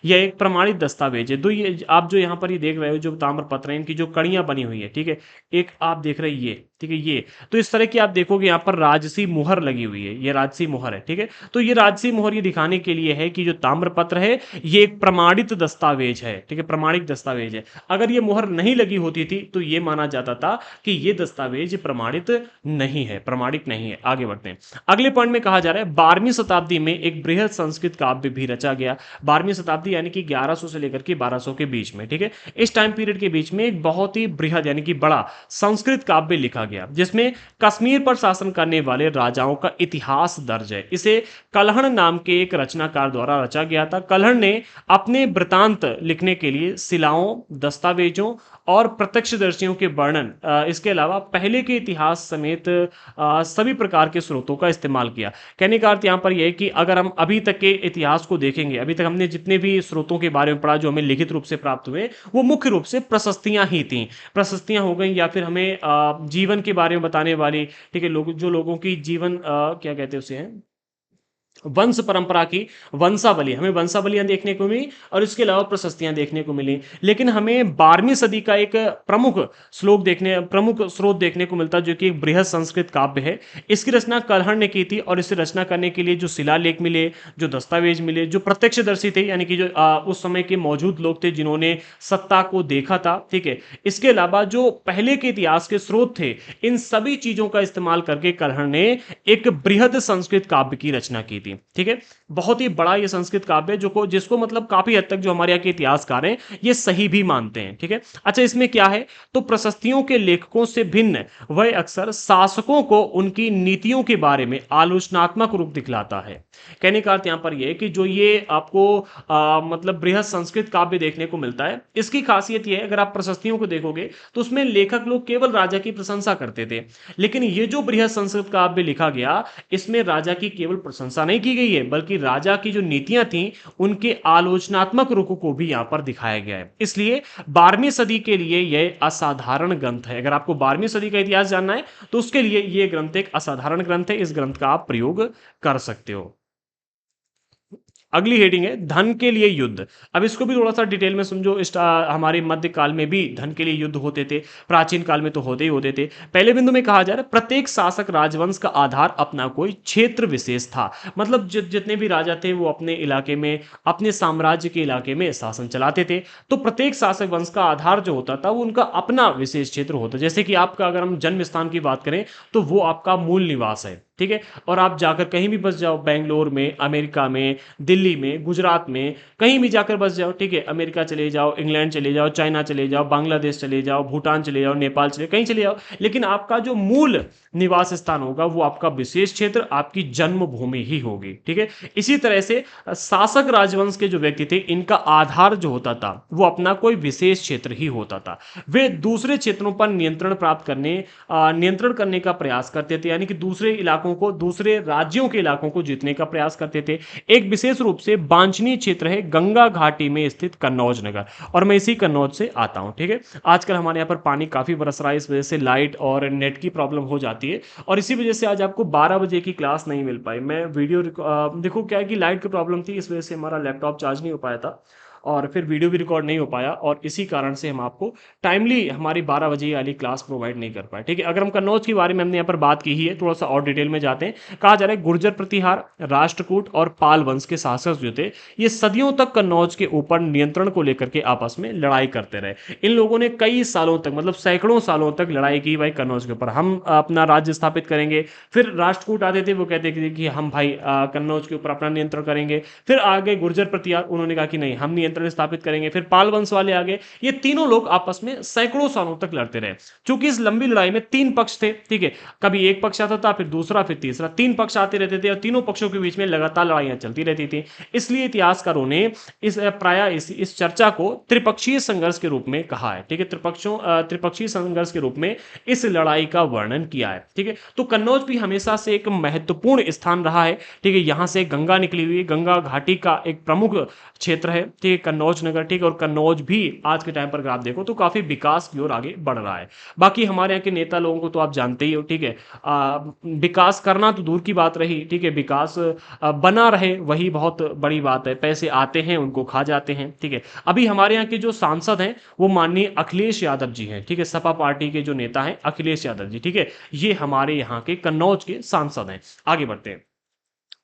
यह एक प्रमाणित दस्तावेज है। तो ये आप जो यहाँ पर ये देख रहे हो, जो ताम्र पत्र है, इनकी जो कड़ियां बनी हुई है, ठीक है, एक आप देख रहे हैं ये, ठीक है, ये तो इस तरह की आप देखोगे यहाँ पर राजसी मुहर लगी हुई है, ये राजसी मुहर है। ठीक है, तो ये राजसी मुहर ये दिखाने के लिए है कि जो ताम्र पत्र है ये एक प्रमाणित दस्तावेज है। ठीक है, प्रमाणिक दस्तावेज है। अगर ये मुहर नहीं लगी होती थी तो ये माना जाता था कि ये दस्तावेज प्रमाणित नहीं है, प्रमाणिक नहीं है। आगे बढ़ते हैं। अगले पॉइंट में कहा जा रहा है 12वीं शताब्दी में एक बृहद संस्कृत काव्य भी रचा गया। 12वीं शताब्दी यानी कि 1100 से लेकर के 1200 के बीच में। ठीक है, इस टाइम पीरियड के बीच में एक बहुत ही बृहद यानी कि बड़ा संस्कृत काव्य लिखा गया जिसमें कश्मीर पर शासन करने वाले राजाओं का इतिहास दर्ज है। इसे कल्हण नाम के एक रचनाकार द्वारा रचा गया था। कल्हण ने अपने वृतांत लिखने के लिए शिलाओं, दस्तावेजों और प्रत्यक्षदर्शियों के वर्णन, इसके अलावा पहले के इतिहास समेत सभी प्रकार के स्रोतों का इस्तेमाल किया। कहने का अर्थ यहाँ पर यह है कि अगर हम अभी तक के इतिहास को देखेंगे, अभी तक हमने जितने भी स्रोतों के बारे में पढ़ा जो हमें लिखित रूप से प्राप्त हुए, वो मुख्य रूप से प्रशस्तियां ही थी। प्रशस्तियां हो गई या फिर हमें जीवन के बारे में बताने वाली, ठीक है, लोगों की जीवन क्या कहते हैं उसे, वंश परंपरा की वंशावली, हमें वंशावलियां देखने को मिली और इसके अलावा प्रशस्तियां देखने को मिली। लेकिन हमें 12वीं सदी का एक प्रमुख स्रोत देखने को मिलता जो कि एक बृहद संस्कृत काव्य है। इसकी रचना कल्हण ने की थी और इसे रचना करने के लिए जो शिलालेख मिले, जो दस्तावेज मिले, जो प्रत्यक्षदर्शी थे यानी कि जो उस समय के मौजूद लोग थे जिन्होंने सत्ता को देखा था, ठीक है, इसके अलावा जो पहले के इतिहास के स्रोत थे, इन सभी चीजों का इस्तेमाल करके कल्हण ने एक बृहद संस्कृत काव्य की रचना की थी। ठीक है, बहुत ही बड़ा ये संस्कृत काव्य जिसको मतलब काफी हद तक जो हमारे यहाँ के इतिहासकार हैं ये सही भी मानते हैं। ठीक है, अच्छा, इसमें क्या है तो प्रशस्तियों के लेखकों से भिन्न वह अक्सर शासकों को उनकी नीतियों के बारे में आलोचनात्मक रूप दिखलाता है। कहने का अर्थ यहां पर यह कि जो ये आपको मतलब बृहद संस्कृत काव्य देखने को मिलता है, इसकी खासियत यह है, अगर आप प्रशस्तियों को देखोगे तो उसमें लेखक लोग केवल राजा की प्रशंसा करते थे, लेकिन ये जो बृहद संस्कृत काव्य लिखा गया इसमें राजा की केवल प्रशंसा नहीं की गई है बल्कि राजा की जो नीतियां थी उनके आलोचनात्मक रुख को भी यहां पर दिखाया गया है। इसलिए 12वीं सदी के लिए यह असाधारण ग्रंथ है। अगर आपको 12वीं सदी का इतिहास जानना है तो उसके लिए यह ग्रंथ एक असाधारण ग्रंथ है। इस ग्रंथ का आप प्रयोग कर सकते हो। अगली हेडिंग है धन के लिए युद्ध। अब इसको भी थोड़ा सा डिटेल में समझो। हमारे मध्यकाल में भी धन के लिए युद्ध होते थे, प्राचीन काल में तो होते ही होते थे। पहले बिंदु में कहा जा रहा है प्रत्येक शासक राजवंश का आधार अपना कोई क्षेत्र विशेष था। मतलब जितने भी राजा थे वो अपने इलाके में, अपने साम्राज्य के इलाके में शासन चलाते थे। तो प्रत्येक शासक वंश का आधार जो होता था वो उनका अपना विशेष क्षेत्र होता। जैसे कि आपका अगर हम जन्म स्थान की बात करें तो वो आपका मूल निवास है। ठीक है। और आप जाकर कहीं भी बस जाओ, बेंगलोर में, अमेरिका में, दिल्ली में, गुजरात में, कहीं भी जाकर बस जाओ, ठीक है। अमेरिका चले जाओ, इंग्लैंड चले जाओ, चाइना चले जाओ, बांग्लादेश चले जाओ, भूटान चले जाओ, नेपाल चले, कहीं चले जाओ, लेकिन आपका जो मूल निवास स्थान होगा वो आपका विशेष क्षेत्र, आपकी जन्मभूमि ही होगी, ठीक है। इसी तरह से शासक राजवंश के जो व्यक्ति थे, इनका आधार जो होता था वो अपना कोई विशेष क्षेत्र ही होता था। वे दूसरे क्षेत्रों पर नियंत्रण प्राप्त करने, नियंत्रण करने का प्रयास करते थे, यानी कि दूसरे इलाकों को, दूसरे राज्यों के इलाकों को जीतने का प्रयास करते थे। एक विशेष रूप से वांछनीय क्षेत्र है गंगा घाटी में स्थित कन्नौज नगर, और मैं इसी कन्नौज से आता हूं, ठीक है। आजकल हमारे यहाँ पर पानी काफी बरस रहा है, इस वजह से लाइट और नेट की प्रॉब्लम हो जाती है, और इसी वजह से आज आपको 12 बजे की क्लास नहीं मिल पाई। मैं वीडियो देखो क्या है कि लाइट की प्रॉब्लम थी, इस वजह से हमारा लैपटॉप चार्ज नहीं हो पाया था, और फिर वीडियो भी रिकॉर्ड नहीं हो पाया, और इसी कारण से हम आपको टाइमली हमारी 12 बजे वाली क्लास प्रोवाइड नहीं कर पाए, ठीक है। अगर हम कन्नौज के बारे में हमने यहाँ पर बात की ही है, थोड़ा सा और डिटेल में जाते हैं। कहा जा रहा है गुर्जर प्रतिहार, राष्ट्रकूट और पाल वंश के शासक जो थे, ये सदियों तक कन्नौज के ऊपर नियंत्रण को लेकर के आपस में लड़ाई करते रहे। इन लोगों ने कई सालों तक, मतलब सैकड़ों सालों तक लड़ाई की, भाई कन्नौज के ऊपर हम अपना राज्य स्थापित करेंगे। फिर राष्ट्रकूट आते थे, वो कहते थे कि हम भाई कन्नौज के ऊपर अपना नियंत्रण करेंगे। फिर आगे गुर्जर प्रतिहार, उन्होंने कहा कि नहीं, हम नियंत्रण स्थापित करेंगे। फिर पाल वंश वाले आ गए। ये तीनों लोग आपस में सैकड़ों सालों तक लड़ते रहे। चूंकि इस लंबी लड़ाई में तीन पक्ष थे, ठीक है, कभी एक पक्ष आता था, फिर दूसरा, फिर तीसरा, तीन पक्ष आते रहते थे, और तीनों पक्षों के बीच में लगातार लड़ाइयां चलती रहती थी। इसलिए इतिहासकारों ने इस चर्चा को त्रिपक्षीय संघर्ष के रूप में कहा है, ठीक है। त्रिपक्षीय संघर्ष के रूप में इस लड़ाई का वर्णन किया है, ठीक है। तो कन्नौज भी हमेशा से एक महत्वपूर्ण स्थान रहा है, ठीक है। यहां से गंगा निकली हुई, गंगा घाटी का एक प्रमुख क्षेत्र है, ठीक है, कन्नौज नगर, ठीक है। और कन्नौज भी आज के टाइम पर अगर आप देखो तो काफी विकास की ओर आगे बढ़ रहा है। बाकी हमारे यहाँ के नेता लोगों को तो आप जानते ही हो, ठीक है। विकास करना तो दूर की बात रही, ठीक है, विकास बना रहे वही बहुत बड़ी बात है। पैसे आते हैं, उनको खा जाते हैं, ठीक है। अभी हमारे यहाँ के जो सांसद हैं वो माननीय अखिलेश यादव जी हैं, ठीक है। सपा पार्टी के जो नेता हैं अखिलेश यादव जी, ठीक है, ये हमारे यहाँ के कन्नौज के सांसद हैं। आगे बढ़ते हैं।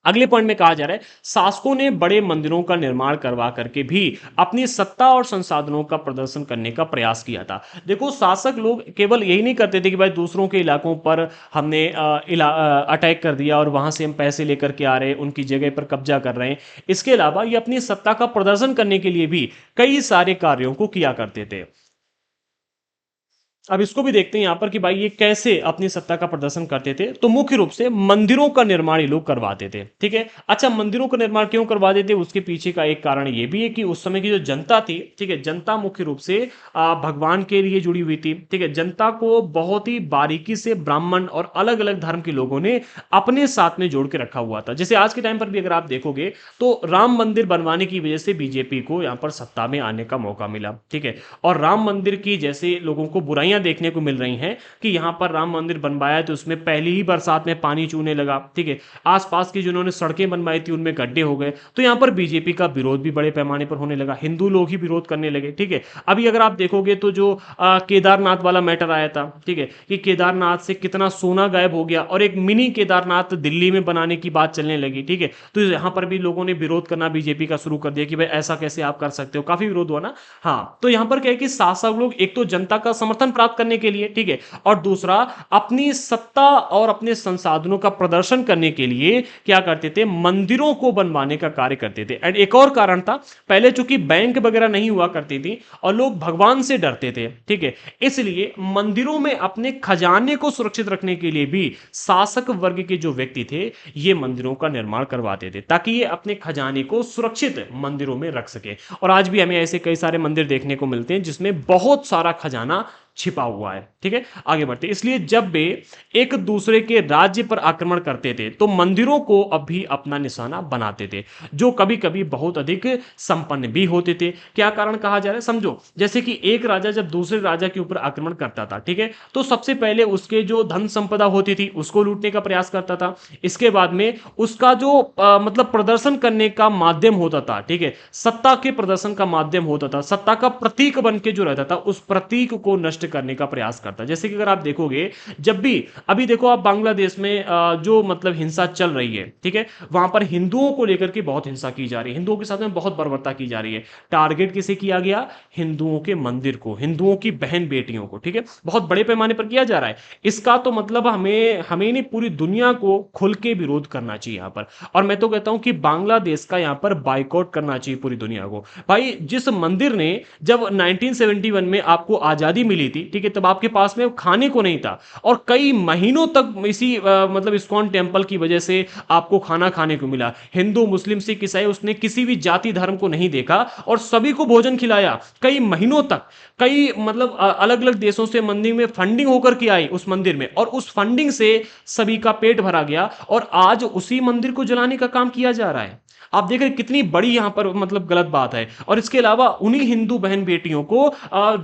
अगले पॉइंट में कहा जा रहा है शासकों ने बड़े मंदिरों का निर्माण करवा करके भी अपनी सत्ता और संसाधनों का प्रदर्शन करने का प्रयास किया था। देखो, शासक लोग केवल यही नहीं करते थे कि भाई दूसरों के इलाकों पर हमने अटैक कर दिया और वहां से हम पैसे लेकर के आ रहे हैं, उनकी जगह पर कब्जा कर रहे हैं। इसके अलावा ये अपनी सत्ता का प्रदर्शन करने के लिए भी कई सारे कार्यों को किया करते थे। अब इसको भी देखते हैं यहां पर कि भाई ये कैसे अपनी सत्ता का प्रदर्शन करते थे। तो मुख्य रूप से मंदिरों का निर्माण ये लोग करवाते थे, ठीक है। अच्छा, मंदिरों का निर्माण क्यों करवाते थे, उसके पीछे का एक कारण ये भी है कि उस समय की जो जनता थी, ठीक है, जनता मुख्य रूप से भगवान के लिए जुड़ी हुई थी, ठीक है। जनता को बहुत ही बारीकी से ब्राह्मण और अलग अलग धर्म के लोगों ने अपने साथ में जोड़ के रखा हुआ था। जैसे आज के टाइम पर भी अगर आप देखोगे तो राम मंदिर बनवाने की वजह से बीजेपी को यहां पर सत्ता में आने का मौका मिला, ठीक है। और राम मंदिर की जैसे लोगों को बुराइयां देखने को मिल रही हैं कि यहां पर राम मंदिर बनवाया तो उसमें पहली ही बरसात में पानी चूने लगा, ठीक है। आसपास की जिन्होंने सड़कें बनवाई थी उनमें गड्ढे हो गए, तो यहां पर बीजेपी का विरोध भी बड़े पैमाने पर होने लगा, हिंदू लोग ही विरोध करने लगे, ठीक है। अभी अगर आप देखोगे तो जो केदारनाथ वाला मैटर आया था, ठीक है, कि केदारनाथ से कितना सोना गायब हो गया और एक मिनी केदारनाथ दिल्ली में बनाने की बात चलने लगी, ठीक है। तो यहां पर भी लोगों ने विरोध करना बीजेपी का शुरू कर दिया कि भाई ऐसा कैसे आप कर सकते हो, काफी विरोध हुआ ना। हाँ, तो यहां पर क्या है कि शासक लोग एक तो जनता का समर्थन प्राप्त करने के लिए, ठीक है, और दूसरा अपनी सत्ता और अपने संसाधनों का प्रदर्शन करने के लिए क्या करते थे, मंदिरों को बनवाने का कार्य करते थे। एंड एक और कारण था, पहले चूंकि बैंक वगैरह नहीं हुआ करती थी और लोग भगवान से डरते थे, ठीक है, इसलिए मंदिरों में अपने खजाने को सुरक्षित रखने के लिए भी शासक वर्ग के जो व्यक्ति थे ये मंदिरों का निर्माण करवाते थे ताकि ये अपने खजाने को सुरक्षित मंदिरों में रख सके। और आज भी हमें ऐसे कई सारे मंदिर देखने को मिलते हैं जिसमें बहुत सारा खजाना छिपा हुआ है, ठीक है। आगे बढ़ते, इसलिए जब वे एक दूसरे के राज्य पर आक्रमण करते थे तो मंदिरों को अभी अपना निशाना बनाते थे, जो कभी कभी बहुत अधिक संपन्न भी होते थे। क्या कारण कहा जा रहा है, समझो, जैसे कि एक राजा जब दूसरे राजा के ऊपर आक्रमण करता था, ठीक है, तो सबसे पहले उसके जो धन संपदा होती थी उसको लूटने का प्रयास करता था। इसके बाद में उसका जो मतलब प्रदर्शन करने का माध्यम होता था, ठीक है, सत्ता के प्रदर्शन का माध्यम होता था, सत्ता का प्रतीक बन के जो रहता था उस प्रतीक को नष्ट नष्ट करने का प्रयास करता है। जैसे कि अगर आप देखोगे, जब भी अभी देखो आप बांग्लादेश में जो मतलब हिंसा चल रही है, ठीक है, वहां पर हिंदुओं को लेकर के बहुत हिंसा की जा रही है, हिंदुओं के साथ में बहुत बर्बरता की जा रही है। टारगेट किसे किया गया? हिंदुओं के मंदिर को, हिंदुओं की बहन बेटियों को, ठीक है, बहुत बड़े पैमाने पर किया जा रहा है। इसका तो मतलब हमें हमें नहीं, पूरी दुनिया को खुल के विरोध करना चाहिए यहाँ पर। और मैं तो कहता हूं कि बांग्लादेश का यहाँ पर बाइकआउट करना चाहिए पूरी दुनिया को। भाई, जिस मंदिर ने जब 1971 में आपको आजादी मिली थी, ठीक है, तब आपके पास में खाने को नहीं था, और कई महीनों तक इसी मतलब इस्कॉन टेम्पल की वजह से आपको खाना खाने को मिला। हिंदू, मुस्लिम, सिख, ईसाई, उसने किसी भी जाति धर्म को नहीं देखा और सभी को भोजन खिलाया कई महीनों तक। कई मतलब अलग अलग देशों से मंदिर में फंडिंग होकर के आई उस मंदिर में, और उस फंडिंग से सभी का पेट भरा गया, और आज उसी मंदिर को जलाने का काम किया जा रहा है। आप देख रहे हैं कितनी बड़ी यहां पर मतलब गलत बात है। और इसके अलावा उन्हीं हिंदू बहन बेटियों को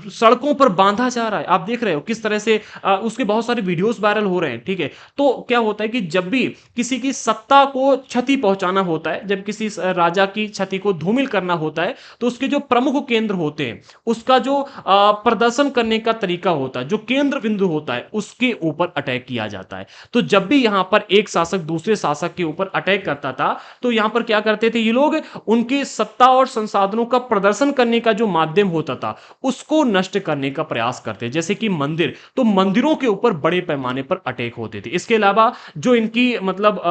सड़कों पर बांधा जा रहा है। आप देख रहे हो किस तरह से उसके बहुत सारे वीडियोस वायरल हो रहे हैं, ठीक है। तो क्या होता है कि जब भी किसी की सत्ता को क्षति पहुंचाना होता है, जब किसी राजा की क्षति को धूमिल करना होता है, तो उसके जो प्रमुख केंद्र होते हैं, उसका जो प्रदर्शन करने का तरीका होता है, जो केंद्र बिंदु होता है, उसके ऊपर अटैक किया जाता है। तो जब भी यहां पर एक शासक दूसरे शासक के ऊपर अटैक करता था, तो यहां पर क्या करते थे ये लोग? उनकी सत्ता और संसाधनों का प्रदर्शन करने का जो माध्यम होता था, उसको नष्ट करने का प्रयास करते, जैसे कि मंदिर, तो मंदिरों के ऊपर बड़े पैमाने पर अटैक होते थे। इसके अलावा जो इनकी मतलब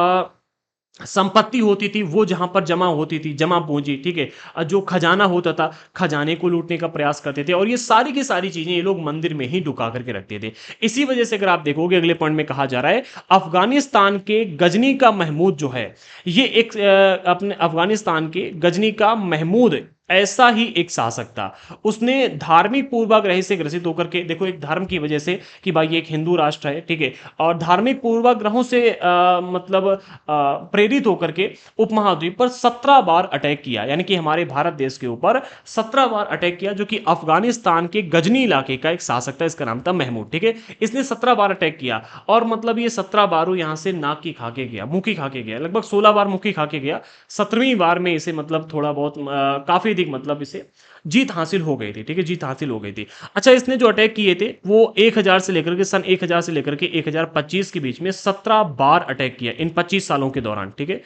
संपत्ति होती थी, वो जहां पर जमा होती थी, जमा पूंजी, ठीक है, जो खजाना होता था, खजाने को लूटने का प्रयास करते थे, और ये सारी की सारी चीजें ये लोग मंदिर में ही डुका करके रखते थे। इसी वजह से अगर आप देखोगे, अगले पॉइंट में कहा जा रहा है, अफगानिस्तान के गजनी का महमूद जो है, ये एक अपने अफगानिस्तान के गजनी का महमूद ऐसा ही एक शासक था। उसने धार्मिक पूर्वाग्रह से ग्रसित होकर के, देखो एक धर्म की वजह से कि भाई ये एक हिंदू राष्ट्र है, ठीक है, और धार्मिक पूर्वाग्रहों से मतलब प्रेरित होकर के उपमहाद्वीप पर 17 बार अटैक किया, यानी कि हमारे भारत देश के ऊपर 17 बार अटैक किया, जो कि अफगानिस्तान के गजनी इलाके का एक शासक था, इसका नाम था महमूद, ठीक है। इसने 17 बार अटैक किया, और मतलब ये 17 बार यहां से नाक की खा के गया, मुंह की खा के गया, लगभग 16 बार मुंह की खा के गया। 17वीं बार में इसे मतलब थोड़ा बहुत काफी अधिक मतलब इसे जीत हासिल हो गई थी, ठीक है, जीत हासिल हो गई थी। अच्छा, इसने जो अटैक किए थे वो 1000 से लेकर के सन 1000 से लेकर के 1025 के बीच में 17 बार अटैक किया इन 25 सालों के दौरान, ठीक है।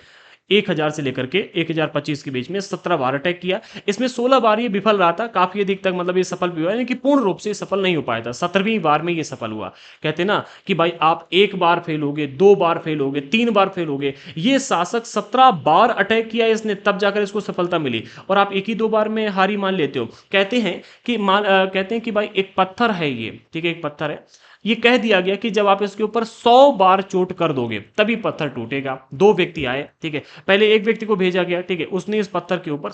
1000 से लेकर के 1025 के बीच में 17 बार अटैक किया। इसमें 16 बार ये विफल रहा था, काफी अधिक तक मतलब ये सफल भी हुआ, यानी कि पूर्ण रूप से सफल नहीं हो पाया था। 17वीं बार में ये सफल हुआ। कहते ना कि भाई आप एक बार फेल हो गए, 2 बार फेल हो गए, 3 बार फेल हो गए, ये शासक 17 बार अटैक किया इसने, तब जाकर इसको सफलता मिली, और आप एक ही 2 बार में हारी मान लेते हो। कहते हैं कि कहते हैं कि भाई एक पत्थर है ये, ठीक है, एक पत्थर है, ये कह दिया गया कि जब आप इसके ऊपर 100 बार चोट कर दोगे तभी पत्थर टूटेगा। 2 व्यक्ति आए, ठीक है, पहले एक व्यक्ति को भेजा गया, ठीक है, उसने इस पत्थर के ऊपर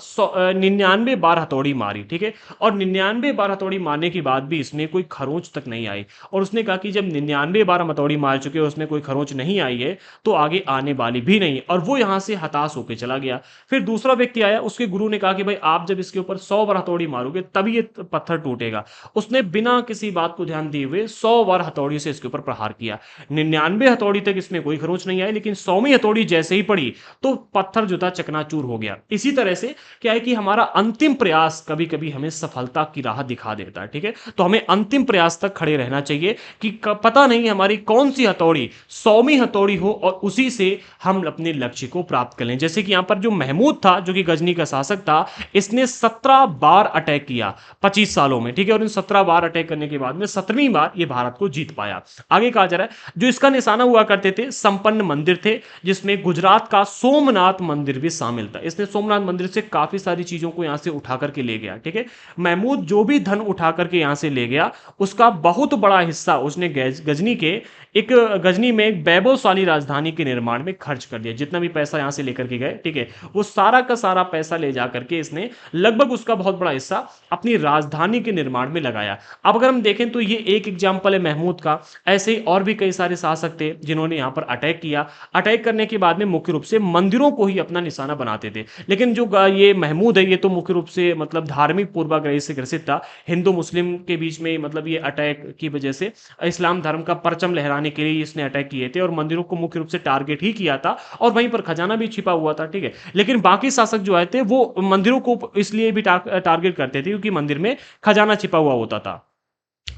99 बार हथौड़ी मारी, ठीक है, और 99 बार हथौड़ी मारने के बाद भी इसमें कोई खरोंच तक नहीं आई, और उसने कहा कि जब 99 बार हथौड़ी मार चुके हो, उसमें कोई खरोंच नहीं आई है, तो आगे आने वाली भी नहीं, और वो यहां से हताश होकर चला गया। फिर दूसरा व्यक्ति आया, उसके गुरु ने कहा कि भाई आप जब इसके ऊपर 100 बार हथौड़ी मारोगे तभी ये पत्थर टूटेगा। उसने बिना किसी बात को ध्यान दिए हुए 100 बार हथौड़ी से इसके ऊपर प्रहार किया। 99 हथौड़ी तक इसमें कोई खरोंच नहीं आई, लेकिन 100वीं हथौड़ी जैसे ही पड़ी तो पत्थर जो था चकनाचूर हो गया। इसी तरह से क्या है कि हमारा अंतिम प्रयास कभी कभी हमें सफलता की राह दिखा देता है, ठीक है। तो हमें अंतिम प्रयास तक खड़े रहना चाहिए कि पता नहीं हमारी कौन सी हथौड़ी 100वीं हथौड़ी हो और उसी से हम अपने लक्ष्य को प्राप्त कर लें। जैसे कि यहां पर जो महमूद था, जो कि गजनी का शासक था, इसने 17 बार अटैक किया 25 सालों में, ठीक है, और इन 17 बार अटैक करने के बाद में 17वीं बार ये भारत को जीत पाया। आगे कहा जा रहा है जो इसका निशाना हुआ करते थे संपन्न मंदिर थे, जिसमें गुजरात का सोमनाथ मंदिर भी शामिल था। इसने सोमनाथ मंदिर से काफी सारी चीजों को यहां से उठा करके ले गया, ठीक है। महमूद जो भी धन उठा करके यहां से ले गया, उसका बहुत बड़ा हिस्सा उसने गजनी के एक गजनी में एक वैभवशाली राजधानी के निर्माण में खर्च कर दिया। जितना भी पैसा यहां से लेकर के गए, ठीक है, वो सारा का सारा पैसा ले जाकर के इसने लगभग उसका बहुत बड़ा हिस्सा अपनी राजधानी के निर्माण में लगाया। अब अगर हम देखें तो ये एक एग्जाम्पल है महमूद का। ऐसे ही और भी कई सारे शासक थे जिन्होंने यहां पर अटैक किया। अटैक करने के बाद में मुख्य रूप से मंदिरों को ही अपना निशाना बनाते थे। लेकिन जो ये महमूद है, ये तो मुख्य रूप से मतलब धार्मिक पूर्वाग्रह से ग्रसित था। हिंदू मुस्लिम के बीच में मतलब ये अटैक की वजह से इस्लाम धर्म का परचम लहराने के लिए इसने अटैक किए थे, और मंदिरों को मुख्य रूप से टारगेट ही किया था, और वहीं पर खजाना भी छिपा हुआ था, ठीक है। लेकिन बाकी शासक जो आए थे वो मंदिरों को इसलिए भी टारगेट करते थे क्योंकि मंदिर में खजाना छिपा हुआ होता था।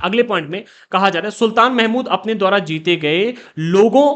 अगले पॉइंट में कहा जा रहा है सुल्तान महमूद अपने द्वारा जीते गए लोगों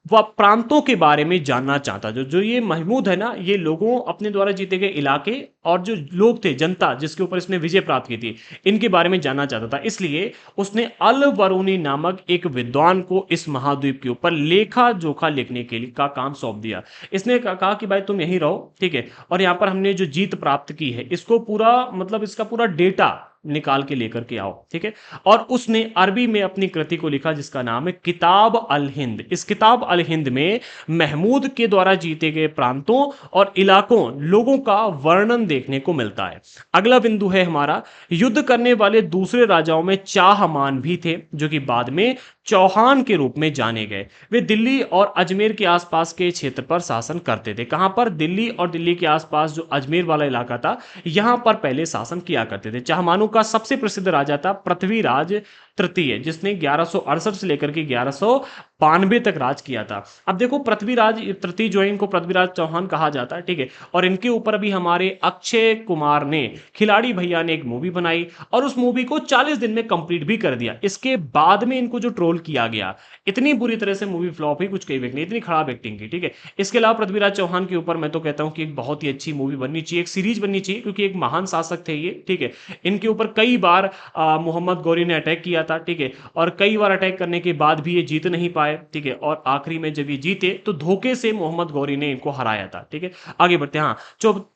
व प्रांतों के बारे में जानना चाहता। जो जो ये महमूद है ना, ये लोगों अपने द्वारा जीते गए इलाके और जो लोग थे, जनता जिसके ऊपर इसने विजय प्राप्त की थी, इनके बारे में जानना चाहता था। इसलिए उसने अल बरूनी नामक एक विद्वान को इस महाद्वीप के ऊपर लेखा जोखा लिखने के लिए का काम सौंप दिया। इसने कहा कि भाई तुम यहीं रहो, ठीक है, और यहाँ पर हमने जो जीत प्राप्त की है इसको पूरा मतलब इसका पूरा डेटा निकाल के लेकर के आओ, ठीक है। और उसने अरबी में अपनी कृति को लिखा जिसका नाम है किताब अल हिंद। इस किताब अल हिंद में महमूद के द्वारा जीते गए प्रांतों और इलाकों लोगों का वर्णन देखने को मिलता है। अगला बिंदु है हमारा, युद्ध करने वाले दूसरे राजाओं में चाहमान भी थे जो कि बाद में चौहान के रूप में जाने गए। वे दिल्ली और अजमेर के आसपास के क्षेत्र पर शासन करते थे। कहां पर? दिल्ली और दिल्ली के आसपास जो अजमेर वाला इलाका था, यहां पर पहले शासन किया करते थे। चाहमानों का सबसे प्रसिद्ध राजा था पृथ्वीराज तृतीय, जिसने 1168 से लेकर के 1192 तक राज किया था। अब देखो पृथ्वीराज तृतीय जो है, इनको पृथ्वीराज चौहान कहा जाता है, ठीक है। और इनके ऊपर अभी हमारे अक्षय कुमार ने, खिलाड़ी भैया ने एक मूवी बनाई और उस मूवी को 40 दिन में कंप्लीट भी कर दिया। इसके बाद में इनको जो ट्रोल किया गया, इतनी बुरी तरह से मूवी फ्लॉप हुई, कुछ कही नहीं, इतनी खराब एक्टिंग की, ठीक है। इसके अलावा पृथ्वीराज चौहान के ऊपर मैं तो कहता हूं कि एक बहुत ही अच्छी मूवी बननी चाहिए, एक सीरीज बननी चाहिए, क्योंकि एक महान शासक थे ये, ठीक है। इनके ऊपर कई बार मोहम्मद गौरी ने अटैक किया था, ठीक है, और कई बार अटैक करने के बाद भी ये जीत नहीं पाए, ठीक है। और आखिरी में जब ये जीते तो धोखे से मोहम्मद गौरी ने इनको हराया था, ठीक है। आगे बढ़ते हैं। हाँ,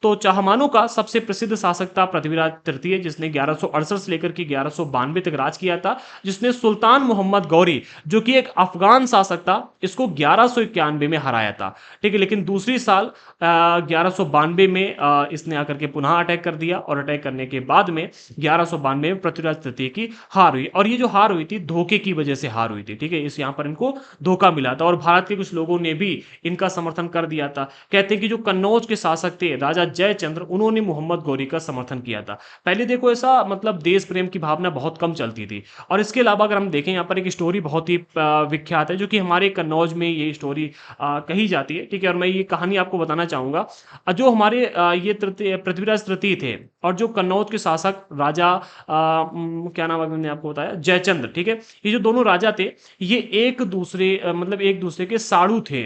तो चाहमानों का सबसे प्रसिद्ध शासक था पृथ्वीराज तृतीय, जिसने 1168 से लेकर के 1192 तक राज किया था, जिसने सुल्तान मोहम्मद गौरी जो कि एक अफगान शासक था, इसको 1191 में हराया था, ठीक है। लेकिन दूसरी साल 1192 में इसने आकर के पुनः अटैक कर दिया और अटैक करने के बाद में 1192 में पृथ्वीराज तृतीय की हार हुई। और ये जो हार हुई थी धोखे की वजह से हार हुई थी, ठीक है। इस यहां पर इनको धोखा मिला था और भारत के कुछ लोगों ने भी इनका समर्थन कर दिया था। कहते हैं कि जो कन्नौज के शासक थे राजा जयचंद्र, उन्होंने मोहम्मद गौरी का समर्थन किया था। पहले देखो ऐसा मतलब देश प्रेम की भावना बहुत कम चलती थी। और इसके अलावा अगर हम देखें, यहाँ पर एक स्टोरी बहुत ही विख्यात है जो कि हमारे कन्नौज में ये स्टोरी कही जाती है, ठीक है। और मैं ये कहानी आपको बताना चाहूंगा। जो हमारे ये पृथ्वीराज तृतीय थे और जो कन्नौज के शासक राजा क्या नाम मैंने आपको बताया, जयचंद्र, ठीक है। ये जो दोनों राजा थे ये एक दूसरे मतलब एक दूसरे के साड़ू थे।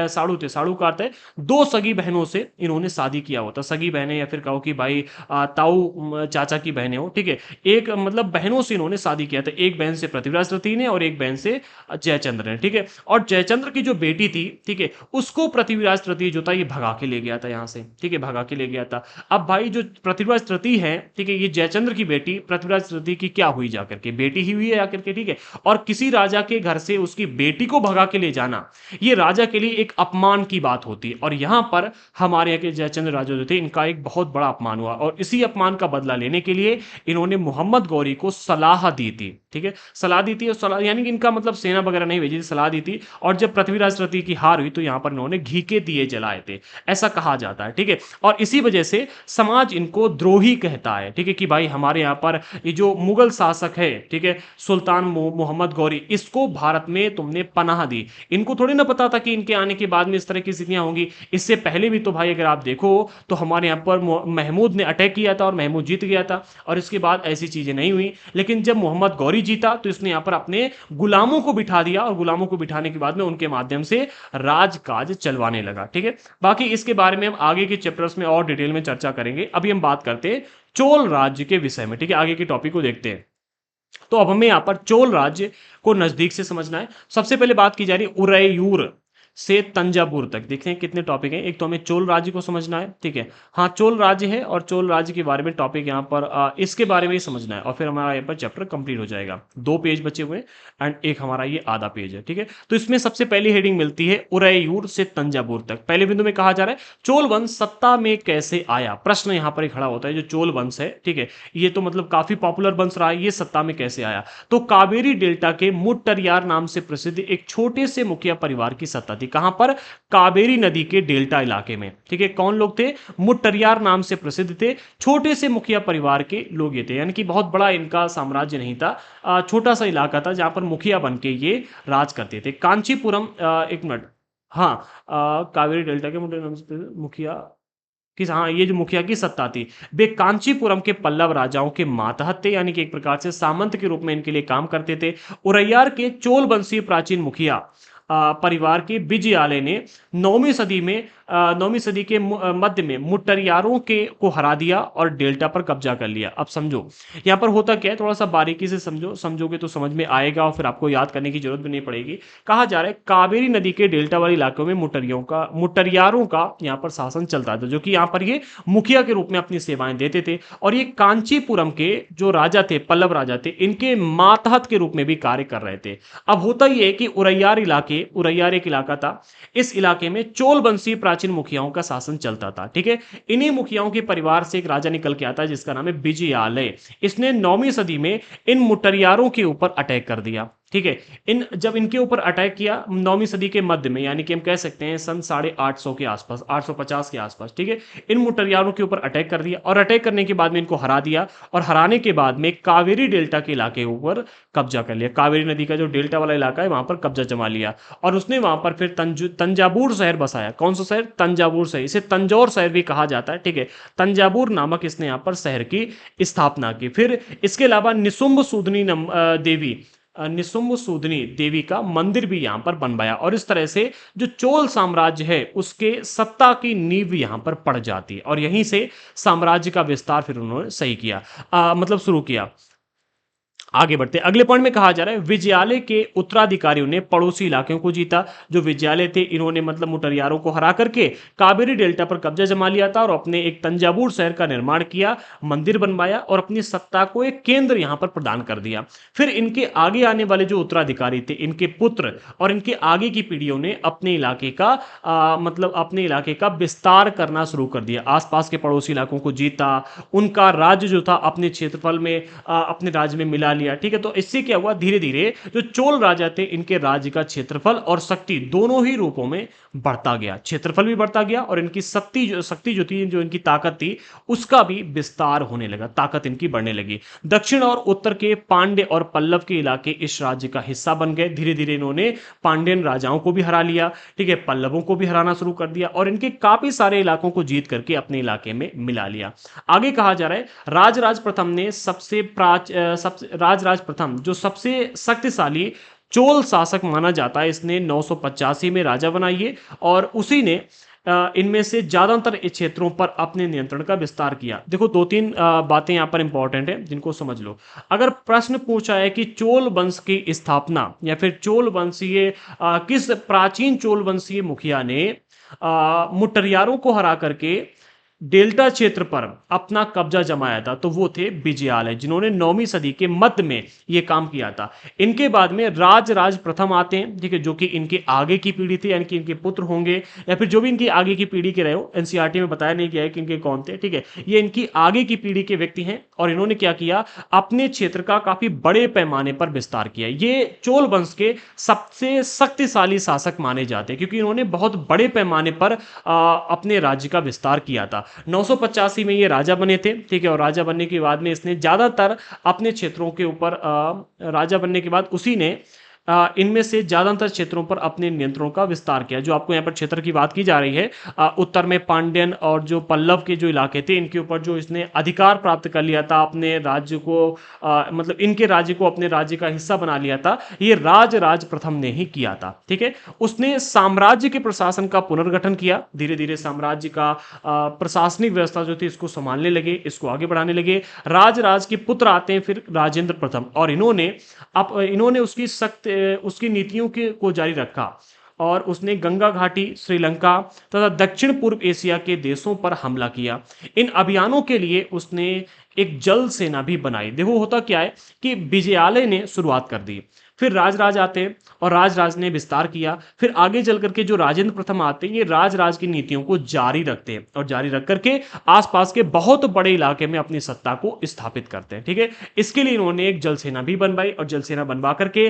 साड़ू का अर्थ है दो सगी बहनों से इन्होंने शादी किया होता। सगी बहनें या फिर कहो कि भाई ताऊ चाचा की बहनें हो, ठीक है। एक मतलब बहनों से इन्होंने शादी किया था, एक बहन से पृथ्वीराज तृतीय ने और एक बहन से जयचंद्र ने, ठीक है। और जयचंद्र की जो बेटी थी, ठीक है, उसको पृथ्वीराज तृतीय जो था ये भगा के ले गया था यहाँ से, ठीक है, भगा के ले गया था। अब भाई जो पृथ्वीराज तृतीय है, ठीक है, ये जयचंद्र की बेटी पृथ्वीराज तृतीय की क्या हुई जाकर के, बेटी ही हुई है जाकर के, ठीक है। और किसी राजा के घर से उसकी बेटी को भगा के ले जाना ये राजा के लिए एक अपमान की बात होती है। और यहां पर हमारे यहाँ के जयचंद्र राजा जो थे इनका एक बहुत बड़ा अपमान हुआ और इसी अपमान का बदला लेने के लिए इन्होंने मोहम्मद गौरी को सलाह दी थी, ठीक है। सलाह दी थी और सलाह यानी कि इनका मतलब सेना वगैरह नहीं भेजी थी, सलाह दी थी। और जब पृथ्वीराज तृतीय की हार हुई तो यहां पर इन्होंने घी के दिए जलाए थे, ऐसा कहा जाता है, ठीक है। और इसी वजह से समाज इनको द्रोही कहता है, ठीक है, कि भाई हमारे यहाँ पर ये जो मुगल शासक है, ठीक है, सुल्तान मोहम्मद गौरी, इसको भारत में तुमने पनाह दी। इनको थोड़ी ना पता था कि इनके आने के बाद में इस तरह की स्थितियां होंगी। इससे पहले भी तो भाई अगर आप देखो तो हमारे यहाँ पर महमूद ने अटैक किया था और महमूद जीत गया था और इसके बाद ऐसी चीजें नहीं हुई। लेकिन जब मोहम्मद गौरी जीता तो इसने यहाँ पर अपने गुलामों को बिठा दिया और गुलामों को बिठाने के बाद में उनके माध्यम से राजकाज चलवाने लगा, ठीक है। बाकी इसके बारे में हम आगे के चैप्टर्स में और डिटेल में चर्चा करेंगे। अभी हम बात करते हैं चोल राज्य के विषय में, ठीक है। आगे के टॉपिक को देखते हैं। तो अब हमें यहां पर चोल राज्य को नजदीक से समझना है। सबसे पहले बात की जा रही है उरैयूर से तंजावुर तक। देखते हैं कितने टॉपिक हैं। एक तो हमें चोल राज्य को समझना है, ठीक है, हाँ चोल राज्य है और चोल राज्य के बारे में टॉपिक यहाँ पर इसके बारे में ही समझना है और फिर हमारा यहाँ पर चैप्टर कंप्लीट हो जाएगा। 2 पेज बचे हुए एंड एक हमारा ये आधा पेज है, ठीक है। तो इसमें सबसे पहली हेडिंग मिलती है उरैयूर से तंजावुर तक। पहले बिंदु में कहा जा रहा है चोल वंश सत्ता में कैसे आया। प्रश्न यहाँ पर खड़ा होता है, जो चोल वंश है, ठीक है, ये तो मतलब काफी पॉपुलर वंश रहा है, ये सत्ता में कैसे आया। तो कावेरी डेल्टा के मुट्टरियार नाम से प्रसिद्ध एक छोटे से मुखिया परिवार की सत्ता थी। कहां पर? कावेरी नदी के डेल्टा इलाके में, ठीक है। कौन लोग थे? मुट्टरियार नाम से प्रसिद्ध थे, छोटे से मुखिया परिवार के लोग ये थे, यानी कि बहुत बड़ा इनका साम्राज्य नहीं था, छोटा सा इलाका था जहां पर मुखिया बन के ये राज करते थे। कांचीपुरम, एक मिनट, हाँ, कावेरी डेल्टा के मुखिया कि हाँ ये जो मुखिया की सत्ता थी, वे कांचीपुरम के पल्लव राजाओं के मातहत थे, यानी कि एक प्रकार से सामंत के रूप में इनके लिए काम करते थे। उरैयार के चोल वंशीय प्राचीन मुखिया परिवार के विजयालय ने 9वीं सदी में 9वीं सदी के मध्य में मुट्टरियारों के को हरा दिया और डेल्टा पर कब्जा कर लिया। अब समझो यहाँ पर होता क्या है, थोड़ा सा बारीकी से समझो, समझोगे तो समझ में आएगा और फिर आपको याद करने की जरूरत भी नहीं पड़ेगी। कहा जा रहा है कावेरी नदी के डेल्टा वाले इलाकों में मुट्टरियारों का यहाँ पर शासन चलता था, जो कि यहाँ पर ये मुखिया के रूप में अपनी सेवाएं देते थे। और ये कांचीपुरम के जो राजा थे, पल्लव राजा थे, इनके मातहत के रूप में भी कार्य कर रहे थे। अब होता यह है कि उरैयार एक इलाका था, इस इलाके में चोल वंशीय प्राचीन मुखियाओं का शासन चलता था। ठीक है, इन्हीं मुखियाओं के परिवार से एक राजा निकल के आता है जिसका नाम है विजयालय। इसने 9वीं सदी में इन मुट्टरियारों के ऊपर अटैक कर दिया। ठीक है, जब इनके ऊपर अटैक किया 9वीं सदी के मध्य में, यानी कि हम कह सकते हैं सन 850 के आसपास, 850 के आसपास। ठीक है, इन मुट्टरियारों के ऊपर अटैक कर दिया और अटैक करने के बाद में इनको हरा दिया और हराने के बाद में कावेरी डेल्टा के इलाके ऊपर कब्जा कर लिया। कावेरी नदी का जो डेल्टा वाला इलाका है वहां पर कब्जा जमा लिया और उसने वहां पर फिर तंजावुर शहर बसाया। कौन सा शहर? तंजावुर शहर। इसे तंजौर शहर भी कहा जाता है। ठीक है, तंजावुर नामक इसने यहां पर शहर की स्थापना की। फिर इसके अलावा निशुम्भ सूदनी देवी का मंदिर भी यहां पर बनवाया और इस तरह से जो चोल साम्राज्य है उसके सत्ता की नींव यहां पर पड़ जाती है और यहीं से साम्राज्य का विस्तार फिर उन्होंने सही किया, मतलब शुरू किया। आगे बढ़ते अगले पॉइंट में कहा जा रहा है विजयालय के उत्तराधिकारियों ने पड़ोसी इलाकों को जीता। जो विजयालय थे इन्होंने मतलब मुटरियारों को हरा करके कावेरी डेल्टा पर कब्जा जमा लिया था और अपने एक तंजावुर शहर का निर्माण किया, मंदिर बनवाया और अपनी सत्ता को एक केंद्र यहां पर प्रदान कर दिया। फिर इनके आगे आने वाले जो उत्तराधिकारी थे, इनके पुत्र और इनके आगे की पीढ़ियों ने अपने इलाके का मतलब अपने इलाके का विस्तार करना शुरू कर दिया। आसपास के पड़ोसी इलाकों को जीता, उनका राज्य जो था अपने क्षेत्रफल में अपने राज्य में मिला लिया। ठीक है, तो इससे क्या हुआ, धीरे धीरे जो चोल राजा थे इनके राज्य का क्षेत्रफल और शक्ति दोनों ही रूपों में बढ़ता गया। क्षेत्रफल भी बढ़ता गया और इनकी शक्ति जो थी, जो इनकी ताकत थी, उसका भी विस्तार होने लगा, ताकत इनकी बढ़ने लगी। दक्षिण और उत्तर के पांड्य और पल्लव के इलाके इस राज्य का हिस्सा बन गए। धीरे धीरे इन्होंने पांड्यन राजाओं को भी हरा लिया, ठीक है, पल्लवों को भी हराना शुरू कर दिया और इनके काफी सारे इलाकों को जीत करके अपने इलाके में मिला लिया। आगे कहा जा रहा है राजराज प्रथम ने राजराज प्रथम जो सबसे शक्तिशाली चोल शासक माना जाता है, इसने 985 में राजा बनाइए और उसी ने इनमें से ज्यादातर क्षेत्रों पर अपने नियंत्रण का विस्तार किया। देखो दो तीन बातें यहां पर इंपॉर्टेंट है जिनको समझ लो। अगर प्रश्न पूछा है कि चोल वंश की स्थापना या फिर चोल वंशीय किस प्राचीन चोल वंशीय मुखिया ने मुट्टरियारों को हरा करके डेल्टा क्षेत्र पर अपना कब्जा जमाया था, तो वो थे विजयालय, जिन्होंने 9वीं सदी के मध्य में ये काम किया था। इनके बाद में राजराज प्रथम आते हैं, ठीक है, जो कि इनके आगे की पीढ़ी थी, यानी कि इनके पुत्र होंगे या फिर जो भी इनकी आगे की पीढ़ी के रहे हो। एनसीईआरटी में बताया नहीं गया है कि इनके कौन थे, ठीक है, ये इनकी आगे की पीढ़ी के व्यक्ति हैं और इन्होंने क्या किया, अपने क्षेत्र का काफी बड़े पैमाने पर विस्तार किया। ये चोल वंश के सबसे शक्तिशाली शासक माने जाते हैं क्योंकि इन्होंने बहुत बड़े पैमाने पर अपने राज्य का विस्तार किया था। 985 में ये राजा बने थे, ठीक है, और राजा बनने के बाद में इसने ज्यादातर अपने क्षेत्रों के ऊपर राजा बनने के बाद उसी ने इनमें से ज्यादातर क्षेत्रों पर अपने नियंत्रणों का विस्तार किया। जो आपको यहाँ पर क्षेत्र की बात की जा रही है, उत्तर में पांड्यन और जो पल्लव के जो इलाके थे इनके ऊपर जो इसने अधिकार प्राप्त कर लिया था, अपने राज्य को मतलब इनके राज्य को अपने राज्य का हिस्सा बना लिया था, ये राजराज प्रथम ने ही किया था। ठीक है, उसने साम्राज्य के प्रशासन का पुनर्गठन किया। धीरे धीरे साम्राज्य का प्रशासनिक व्यवस्था जो थी इसको संभालने लगे, इसको आगे बढ़ाने लगे। राजराज के पुत्र आते हैं फिर राजेंद्र प्रथम, और इन्होंने उसकी नीतियों को जारी रखा और उसने गंगा घाटी, श्रीलंका तथा दक्षिण पूर्व एशिया के देशों पर हमला किया। इन अभियानों के लिए उसने एक जल सेना भी बनाई। देखो होता क्या है कि विजयालय ने शुरुआत कर दी, फिर राजराज आते हैं और राजराज ने विस्तार किया, फिर आगे चल करके जो राजेंद्र प्रथम आते हैं ये राजराज की नीतियों को जारी रखते हैं और जारी रख करके आसपास के बहुत बड़े इलाके में अपनी सत्ता को स्थापित करते हैं। ठीक है, इसके लिए इन्होंने एक जल सेना भी बनवाई और जल सेना बनवा करके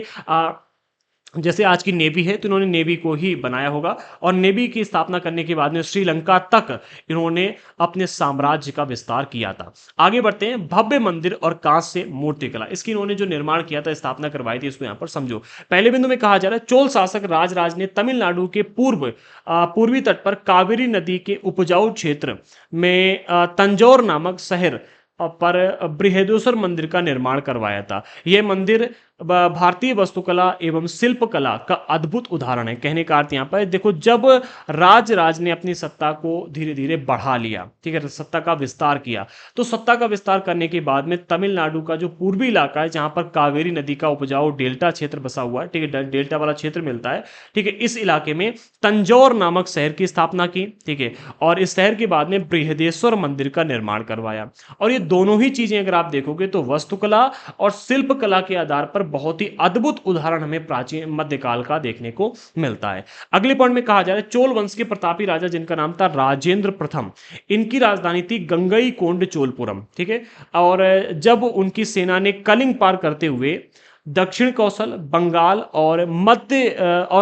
जैसे आज की नेवी है तो इन्होंने नेवी को ही बनाया होगा, और नेवी की स्थापना करने के बाद में श्रीलंका तक इन्होंने अपने साम्राज्य का विस्तार किया था। आगे बढ़ते हैं, भव्य मंदिर और कांस्य से मूर्तिकला, इसकी इन्होंने जो निर्माण किया था, स्थापना करवाई थी, इसको यहां पर समझो। पहले बिंदु में कहा जा रहा है, चोल शासक राजराज ने तमिलनाडु के पूर्वी तट पर कावेरी नदी के उपजाऊ क्षेत्र में तंजौर नामक शहर पर बृहदेश्वर मंदिर का निर्माण करवाया था। यह मंदिर भारतीय वास्तुकला एवं शिल्पकला का अद्भुत उदाहरण है। कहने का अर्थ यहाँ पर देखो, जब राज ने अपनी सत्ता को धीरे धीरे बढ़ा लिया, ठीक है, सत्ता का विस्तार किया, तो सत्ता का विस्तार करने के बाद में तमिलनाडु का जो पूर्वी इलाका है, जहां पर कावेरी नदी का उपजाऊ डेल्टा क्षेत्र बसा हुआ है, ठीक है, डेल्टा वाला क्षेत्र मिलता है, ठीक है, इस इलाके में तंजौर नामक शहर की स्थापना की, ठीक है, और इस शहर के बाद में बृहदेश्वर मंदिर का निर्माण करवाया। और ये दोनों ही चीजें अगर आप देखोगे तो वास्तुकला और शिल्पकला के आधार पर बहुत ही अद्भुत उदाहरण हमें प्राचीन मध्यकाल का देखने को मिलता है। अगले पॉइंट में कहा जा रहा है, चोल वंश के प्रतापी राजा जिनका नाम था राजेंद्र प्रथम, इनकी राजधानी थी गंगईकोंड चोलपुरम, ठीक है, और जब उनकी सेना ने कलिंग पार करते हुए दक्षिण कौशल, बंगाल और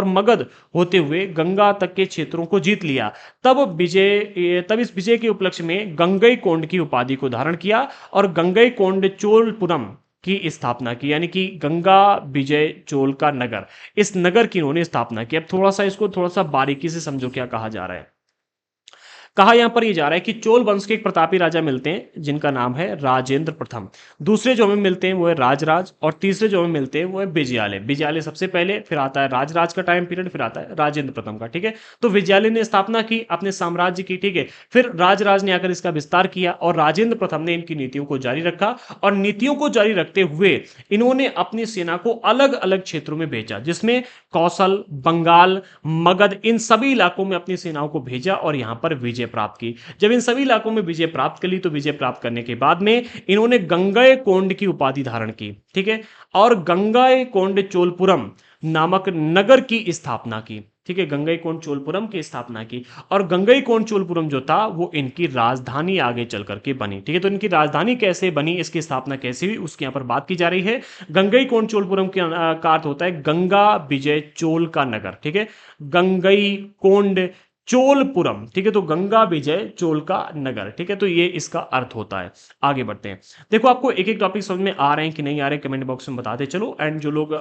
मगध होते हुए गंगा तक के क्षेत्रों को जीत लिया, तब इस विजय के उपलक्ष्य में गंगईकोंड की उपाधि को धारण किया और गंगईकोंड चोलपुरम की स्थापना की, यानी कि गंगा विजय चोल का नगर, इस नगर की उन्होंने स्थापना की। अब थोड़ा सा इसको थोड़ा सा बारीकी से समझो क्या कहा जा रहा है। कहा यहां पर यह जा रहा है कि चोल वंश के एक प्रतापी राजा मिलते हैं जिनका नाम है राजेंद्र प्रथम, दूसरे जो हमें मिलते हैं वो है राजराज, और तीसरे जो हमें मिलते हैं वो है विजयालय। विजयालय सबसे पहले, फिर आता है राजराज का टाइम पीरियड, फिर आता है राजेंद्र प्रथम का, ठीक है। तो विजयालय ने स्थापना की अपने साम्राज्य की, ठीक है, फिर राजराज ने आकर इसका विस्तार किया और राजेंद्र प्रथम ने इनकी नीतियों को जारी रखा, और नीतियों को जारी रखते हुए इन्होंने अपनी सेना को अलग अलग क्षेत्रों में भेजा, जिसमें कौशल, बंगाल, मगध, इन सभी इलाकों में अपनी सेनाओं को भेजा और यहां पर विजय प्राप्त की। जब इन सभी इलाकों में विजय प्राप्त कर ली, तो विजय प्राप्त करने के बाद में इन्होंने गंगईकोंड की उपाधि धारण की, ठीक है, और गंगईकोंड चोलपुरम नामक नगर की स्थापना की, ठीक है, गंगईकोंड चोलपुरम की स्थापना की। और गंगईकोंड चोलपुरम जो था वो इनकी राजधानी आगे चल करके बनी, ठीक है। तो इनकी राजधानी कैसे बनी, इसकी स्थापना कैसे हुई, उसकी यहां पर बात की जा रही है। गंगईकोंड चोलपुरम का अर्थ होता है गंगा विजय चोल का नगर, ठीक है, गंगईकोंड चोलपुरम, ठीक है, तो गंगा विजय चोल का नगर, ठीक है, तो ये इसका अर्थ होता है। आगे बढ़ते हैं, देखो आपको एक एक टॉपिक समझ में आ रहे हैं कि नहीं आ रहे, कमेंट बॉक्स में बताते चलो। एंड जो लोग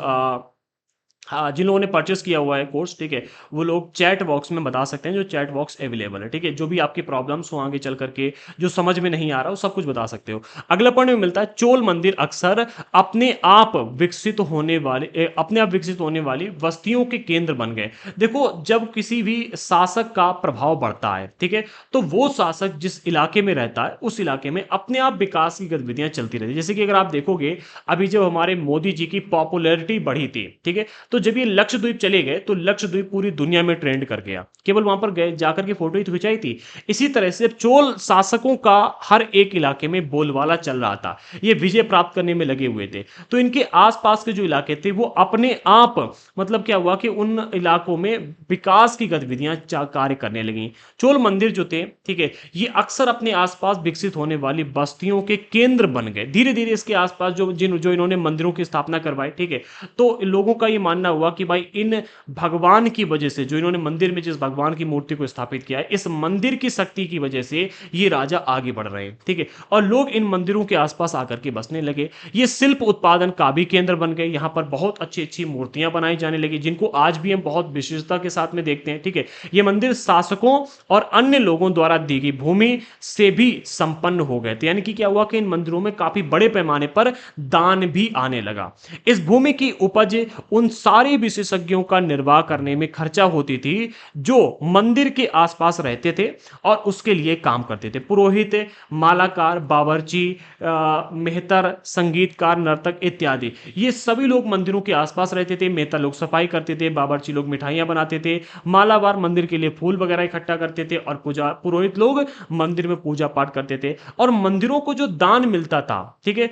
हाँ, जिन लोगों ने परचेस किया हुआ है कोर्स, ठीक है, वो लोग चैट बॉक्स में बता सकते हैं, जो चैट बॉक्स अवेलेबल है, ठीक है, जो भी आपकी प्रॉब्लम्स हो आगे चल करके, जो समझ में नहीं आ रहा हो, सब कुछ बता सकते हो। अगला पॉइंट में मिलता है, चोल मंदिर अक्सर अपने आप विकसित होने वाली बस्तियों के केंद्र बन गए। देखो, जब किसी भी शासक का प्रभाव बढ़ता है, ठीक है, तो वो शासक जिस इलाके में रहता है उस इलाके में अपने आप विकास की गतिविधियां चलती रहती है। जैसे कि अगर आप देखोगे, अभी जब हमारे मोदी जी की पॉपुलैरिटी बढ़ी थी, ठीक है, तो जब ये लक्षद्वीप चले गए तो लक्षद्वीप पूरी दुनिया में ट्रेंड कर गया, केवल वहां पर गए जाकर के फोटो ही तो खिंचाई थी। इसी तरह से चोल शासकों का हर एक इलाके में बोलबाला चल रहा था, ये विजय प्राप्त करने में लगे हुए थे, तो इनके आसपास के जो इलाके थे वो अपने आप, मतलब क्या हुआ कि उन इलाकों में विकास की गतिविधियां कार्य करने लगी। चोल मंदिर जो थे, ठीक है, ये अक्सर अपने आसपास विकसित होने वाली बस्तियों के केंद्र बन गए। धीरे धीरे इसके आसपास जो इन्होंने मंदिरों की स्थापना करवाई, ठीक है, तो लोगों का ये मानना हुआ कि भाई इन भगवान की वजह से, जो इन्होंने मंदिर में जिस भगवान की मूर्ति को स्थापित किया है, इस मंदिर की शक्ति की वजह से ये राजा आगे बढ़ रहे हैं, ठीक है, और लोग इन मंदिरों के आसपास आकर के बसने लगे। ये शिल्प उत्पादन का भी केंद्र बन गए, यहां पर बहुत अच्छी अच्छी मूर्तियां बनाई जाने लगी, जिनको आज भी हम बहुत विशेषता के साथ में देखते हैं, ठीक है। ये मंदिर शासकों और अन्य लोगों द्वारा दी गई भूमि से भी संपन्न हो गए थे, यानी कि क्या हुआ कि इन मंदिरों में काफी बड़े पैमाने पर दान भी आने लगा। इस भूमि की उपज उन सारे विशेषज्ञों का निर्वाह करने में खर्चा होती थी जो मंदिर के आसपास रहते थे और उसके लिए काम करते थे। पुरोहित, मालाकार, बावर्ची, मेहतर, संगीतकार, नर्तक इत्यादि, ये सभी लोग मंदिरों के आसपास रहते थे। मेहतर लोग सफाई करते थे, बावर्ची लोग मिठाइयां बनाते थे, मालावार मंदिर के लिए फूल वगैरह इकट्ठा करते थे, और पुरोहित लोग मंदिर में पूजा पाठ करते थे। और मंदिरों को जो दान मिलता था, ठीक है,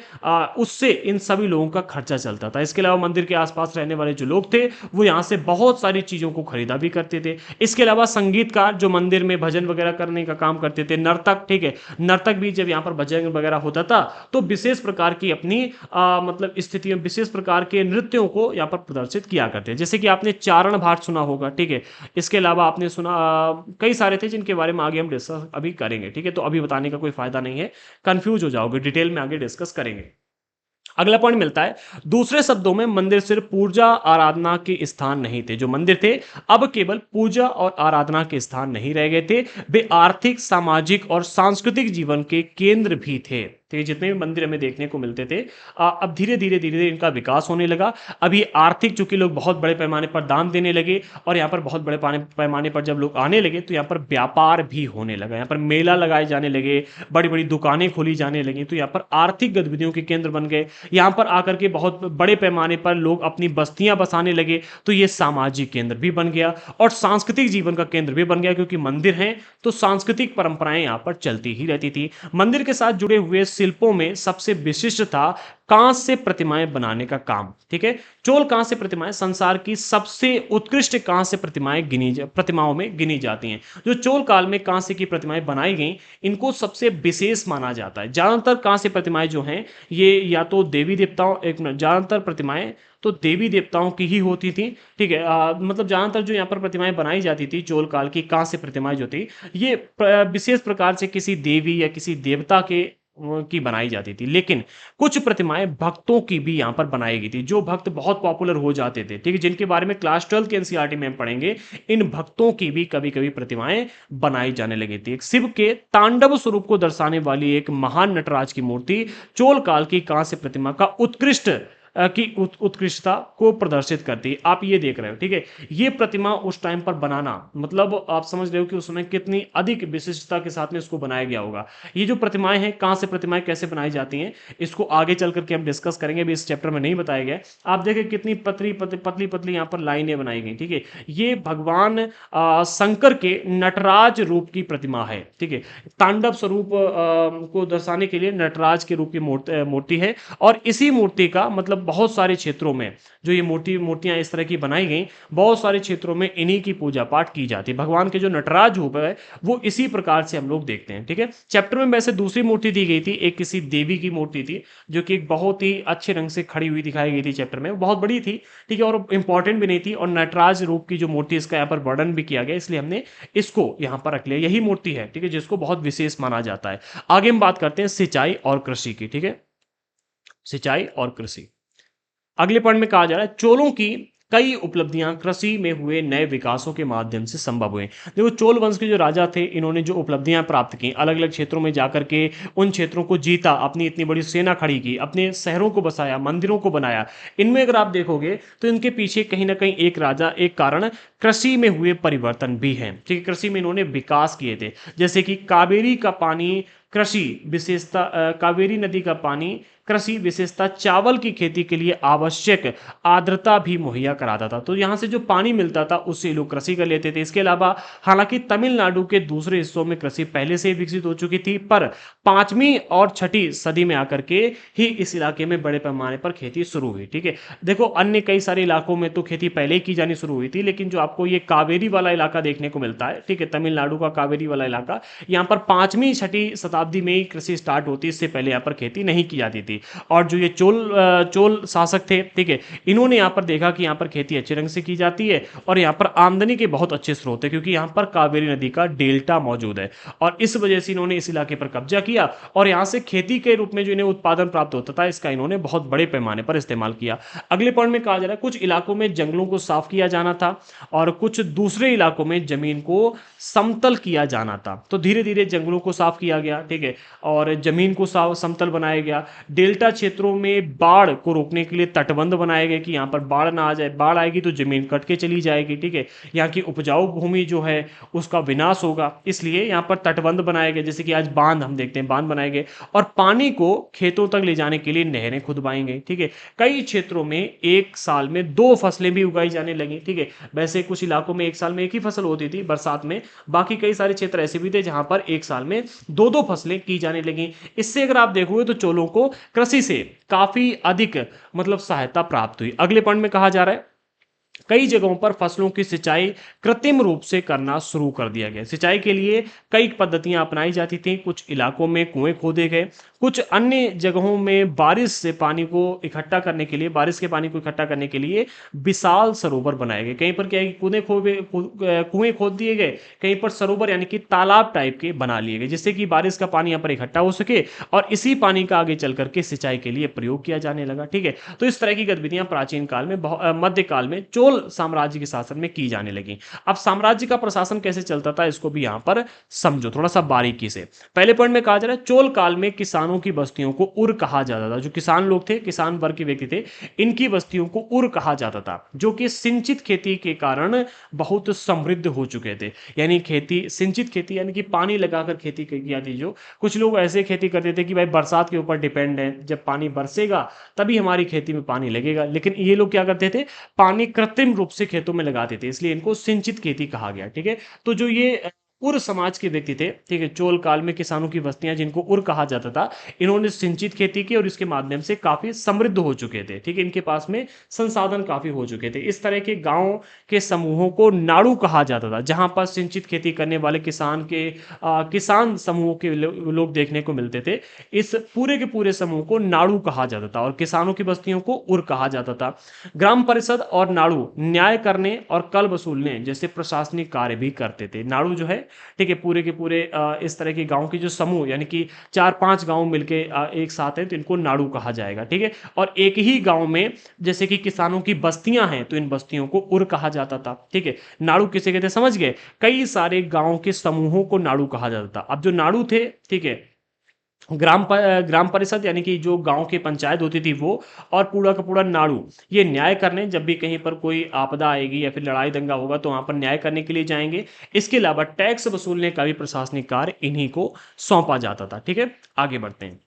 उससे इन सभी लोगों का खर्चा चलता था। इसके अलावा मंदिर के आसपास रहने वाले जो लोग थे वो यहाँ से बहुत सारी चीज़ों को खरीदा भी करते थे। इसके अलावा संगीतकार जो मंदिर में भजन वगैरह करने का काम करते थे, नर्तक, ठीक है, नर्तक भी जब यहाँ पर भजन वगैरह होता था तो विशेष प्रकार की अपनी मतलब स्थितियों, विशेष प्रकार के नृत्यों को यहाँ पर प्रदर्शित किया करते हैं। जैसे कि आपने चारण भाट सुना होगा, ठीक है। इसके अलावा आपने सुना कई सारे थे जिनके बारे में आगे हम डिस्कस अभी करेंगे, ठीक है। तो अभी बताने का कोई फायदा नहीं है, कंफ्यूज हो जाओगे, डिटेल में आगे डिस्कस करेंगे। अगला पॉइंट मिलता है, दूसरे शब्दों में मंदिर सिर्फ पूजा आराधना के स्थान नहीं थे। जो मंदिर थे अब केवल पूजा और आराधना के स्थान नहीं रह गए थे, वे आर्थिक, सामाजिक और सांस्कृतिक जीवन के केंद्र भी थे। तो ये जितने भी मंदिर हमें देखने को मिलते थे अब धीरे धीरे धीरे धीरे इनका विकास होने लगा। अभी आर्थिक, चूंकि लोग बहुत बड़े पैमाने पर दान देने लगे और यहाँ पर बहुत बड़े पैमाने पर जब लोग आने लगे तो यहाँ पर व्यापार भी होने लगा, यहाँ पर मेला लगाए जाने लगे, बड़ी बड़ी दुकानें खोली जाने लगी, तो यहाँ पर आर्थिक गतिविधियों के केंद्र बन गए। यहाँ पर आकर के बहुत बड़े पैमाने पर लोग अपनी बस्तियां बसाने लगे, तो ये सामाजिक केंद्र भी बन गया और सांस्कृतिक जीवन का केंद्र भी बन गया, क्योंकि मंदिर हैं तो सांस्कृतिक परंपराएं यहाँ पर चलती ही रहती थी। मंदिर के साथ जुड़े हुए शिल्पों में सबसे विशिष्ट था कांस्य प्रतिमाएं बनाने का काम, ठीक है। चोल कांस्य प्रतिमाएं संसार की सबसे उत्कृष्ट कांस्य प्रतिमाओं में गिनी जाती हैं। जो चोल काल में कांस्य की प्रतिमाएं बनाई गई, इनको सबसे विशेष माना जाता है। ज्यादातर कांस्य प्रतिमाएं जो हैं ये या तो देवी देवताओं, एक मिनट, ज्यादातर प्रतिमाएं तो देवी देवताओं की ही होती थी, ठीक है। मतलब ज्यादातर जो यहाँ पर प्रतिमाएं बनाई जाती थी चोल काल की कांस्य प्रतिमाएं जो थी, ये विशेष प्रकार से किसी देवी या किसी देवता के की बनाई जाती थी। लेकिन कुछ प्रतिमाएं भक्तों की भी यहाँ पर बनाई गई थी, जो भक्त बहुत पॉपुलर हो जाते थे, ठीक है, जिनके बारे में क्लास 12 के एनसीईआरटी में हम पढ़ेंगे। इन भक्तों की भी कभी कभी प्रतिमाएं बनाई जाने लगी थी। एक शिव के तांडव स्वरूप को दर्शाने वाली एक महान नटराज की मूर्ति चोल काल की कांस्य प्रतिमा का उत्कृष्टता को प्रदर्शित करती है। आप ये देख रहे हो, ठीक है। ये प्रतिमा उस टाइम पर बनाना, मतलब आप समझ रहे हो कि उसमें कितनी अधिक विशिष्टता के साथ में इसको बनाया गया होगा। ये जो प्रतिमाएं हैं, कहां से प्रतिमाएं कैसे बनाई जाती हैं, इसको आगे चल करके हम डिस्कस करेंगे, अभी इस चैप्टर में नहीं बताया गया। आप देखें कितनी पतली पतली पतली यहाँ पर लाइनें बनाई गई, ठीक है। ये भगवान शंकर के नटराज रूप की प्रतिमा है, ठीक है। तांडव स्वरूप को दर्शाने के लिए नटराज के रूप की मूर्ति है। और इसी मूर्ति का मतलब बहुत सारे क्षेत्रों में जो ये मूर्तियां इस तरह की बनाई गई, बहुत सारे क्षेत्रों में इन्हीं की पूजा पाठ की जाती है। भगवान के जो नटराज रूप है वो इसी प्रकार से हम लोग देखते हैं, ठीक है। चैप्टर में वैसे दूसरी मूर्ति दी गई थी, एक किसी देवी की मूर्ति थी जो कि एक बहुत ही अच्छे रंग से खड़ी हुई दिखाई गई थी चैप्टर में, बहुत बड़ी थी, ठीक है, और इंपॉर्टेंट भी नहीं थी। और नटराज रूप की जो मूर्ति, इसका यहाँ पर वर्णन भी किया गया, इसलिए हमने इसको यहाँ पर रख लिया। यही मूर्ति है, ठीक है, जिसको बहुत विशेष माना जाता है। आगे हम बात करते हैं सिंचाई और कृषि की, ठीक है, सिंचाई और कृषि। अगले पॉइंट में कहा जा रहा है चोलों की कई उपलब्धियां कृषि में हुए नए विकासों के माध्यम से संभव हुए। देखो, चोल वंश के जो राजा थे, इन्होंने जो उपलब्धियां प्राप्त की, अलग अलग क्षेत्रों में जाकर के उन क्षेत्रों को जीता, अपनी इतनी बड़ी सेना खड़ी की, अपने शहरों को बसाया, मंदिरों को बनाया, इनमें अगर आप देखोगे तो इनके पीछे कहीं ना कहीं एक राजा, एक कारण कृषि में हुए परिवर्तन भी है, ठीक है। कृषि में इन्होंने विकास किए थे, जैसे कि कावेरी का पानी कृषि विशेषता, कावेरी नदी का पानी कृषि विशेषता चावल की खेती के लिए आवश्यक आर्द्रता भी मुहैया कराता था। तो यहां से जो पानी मिलता था उससे लोग कृषि कर लेते थे। इसके अलावा हालांकि तमिलनाडु के दूसरे हिस्सों में कृषि पहले से ही विकसित हो चुकी थी, पर 5वीं और 6ठी सदी में आकर के ही इस इलाके में बड़े पैमाने पर खेती शुरू हुई, ठीक है। देखो, अन्य कई सारे इलाकों में तो खेती पहले ही की जानी शुरू हुई थी, लेकिन जो आपको ये कावेरी वाला इलाका देखने को मिलता है, ठीक है, तमिलनाडु का कावेरी वाला इलाका, यहाँ पर 5वीं 6ठी शताब्दी में ही कृषि स्टार्ट होती, इससे पहले यहाँ पर खेती नहीं की जाती थी। और जो ये चोल शासक थे, ठीक है, इन्होंने यहाँ पर देखा कि यहाँ पर खेती अच्छे ढंग से की जाती है और यहाँ पर आमदनी के बहुत अच्छे स्रोत है, क्योंकि यहाँ पर कावेरी नदी का डेल्टा मौजूद है, और इस वजह से इन्होंने इस इलाके पर कब्जा किया और यहाँ से खेती के रूप में जो इन्हें उत्पादन प्राप्त होता था, इसका इन्होंने बहुत बड़े पैमाने पर इस्तेमाल किया। अगले पॉइंट में कहा जा रहा है कुछ इलाकों में जंगलों को साफ किया जाना था और कुछ दूसरे इलाकों में जमीन को समतल किया जाना था। तो धीरे धीरे जंगलों को साफ किया गया, ठीक है, और जमीन को समतल बनाया गया। डेल्टा क्षेत्रों में बाढ़ को रोकने के लिए तटबंध बनाए गए कि यहां पर बाढ़ ना आ जाए, बाढ़ आएगी तो जमीन कट के चली जाएगी, ठीक है, यहाँ की उपजाऊ भूमि जो है उसका विनाश होगा, इसलिए यहाँ पर तटबंध बनाए गए। जैसे कि आज बांध हम देखते हैं, बांध बनाए गए और पानी को खेतों तक ले जाने के लिए नहरें खुदवाई गई, ठीक है। कई क्षेत्रों में एक साल में 2 फसलें भी उगाई जाने लगी, ठीक है। वैसे कुछ इलाकों में एक साल में एक ही फसल होती थी बरसात में, बाकी कई सारे क्षेत्र ऐसे भी थे जहां पर एक साल में 2-2 फसलें की जाने लगी। इससे अगर आप देखोगे तो चोलों को कृषि से काफी अधिक मतलब सहायता प्राप्त हुई। अगले पॉइंट में कहा जा रहा है कई जगहों पर फसलों की सिंचाई कृत्रिम रूप से करना शुरू कर दिया गया। सिंचाई के लिए कई पद्धतियां अपनाई जाती थीं। कुछ इलाकों में कुएं खोदे गए, कुछ अन्य जगहों में बारिश से पानी को इकट्ठा करने के लिए, बारिश के पानी को इकट्ठा करने के लिए विशाल सरोवर बनाए गए। कहीं पर क्या है कि कुएं खोद दिए गए, कहीं पर सरोवर यानी कि तालाब टाइप के बना लिए गए, जिससे कि बारिश का पानी यहाँ पर इकट्ठा हो सके और इसी पानी का आगे चल करके सिंचाई के लिए प्रयोग किया जाने लगा। ठीक है, तो इस तरह की गतिविधियां प्राचीन काल में, मध्यकाल में चोल साम्राज्य के शासन में की जाने लगी। अब साम्राज्य का प्रशासन कैसे चलता था, इसको भी यहां पर समझो थोड़ा सा बारीकी से। पहले पॉइंट में कहा जा रहा है, चोल काल में किसानों की बस्तियों को उर कहा जाता था। जो किसान लोग थे, किसान वर्ग के व्यक्ति थे, इनकी बस्तियों को उर कहा जाता था, जो कि सिंचित खेती के कारण बहुत समृद्ध हो चुके थे। यानी खेती, सिंचित खेती यानी कि पानी लगाकर खेती की जाती। जो कुछ लोग ऐसे खेती करते थे कि भाई बरसात के ऊपर डिपेंड है, जब पानी बरसेगा तभी हमारी खेती में पानी लगेगा, लेकिन ये लोग क्या करते थे, पानी कृत्रिम रूप से खेतों में लगाते थे, इसलिए इनको सिंचित खेती कहा गया। ठीक है, तो जो ये उर समाज के व्यक्ति थे, ठीक है, चोल काल में किसानों की बस्तियां जिनको उर कहा जाता था, इन्होंने सिंचित खेती की और इसके माध्यम से काफी समृद्ध हो चुके थे। ठीक है, इनके पास में संसाधन काफी हो चुके थे। इस तरह के गांव के समूहों को नाड़ू कहा जाता था, जहां पर सिंचित खेती करने वाले किसान समूहों के लोग देखने को मिलते थे। इस पूरे के पूरे समूह को नाड़ू कहा जाता था और किसानों की बस्तियों को उर कहा जाता था। ग्राम परिषद और नाड़ू न्याय करने और कर वसूलने जैसे प्रशासनिक कार्य भी करते थे। नाड़ू जो है, ठीक है, पूरे के पूरे इस तरह के गांव के जो समूह, यानी कि 4-5 गांव मिलके एक साथ हैं, तो इनको नाड़ू कहा जाएगा। ठीक है, और एक ही गांव में जैसे कि किसानों की बस्तियां हैं, तो इन बस्तियों को उर कहा जाता था। ठीक है, नाड़ू किसे कहते हैं समझ गए, कई सारे गांव के समूहों को नाड़ू कहा जाता था। अब जो नाड़ू थे, ठीक है, ग्राम परिषद यानी कि जो गांव की पंचायत होती थी वो, और पूरा का पूरा नाड़ू, ये न्याय करने, जब भी कहीं पर कोई आपदा आएगी या फिर लड़ाई दंगा होगा तो वहां पर न्याय करने के लिए जाएंगे। इसके अलावा टैक्स वसूलने का भी प्रशासनिक कार्य इन्हीं को सौंपा जाता था। ठीक है, आगे बढ़ते हैं।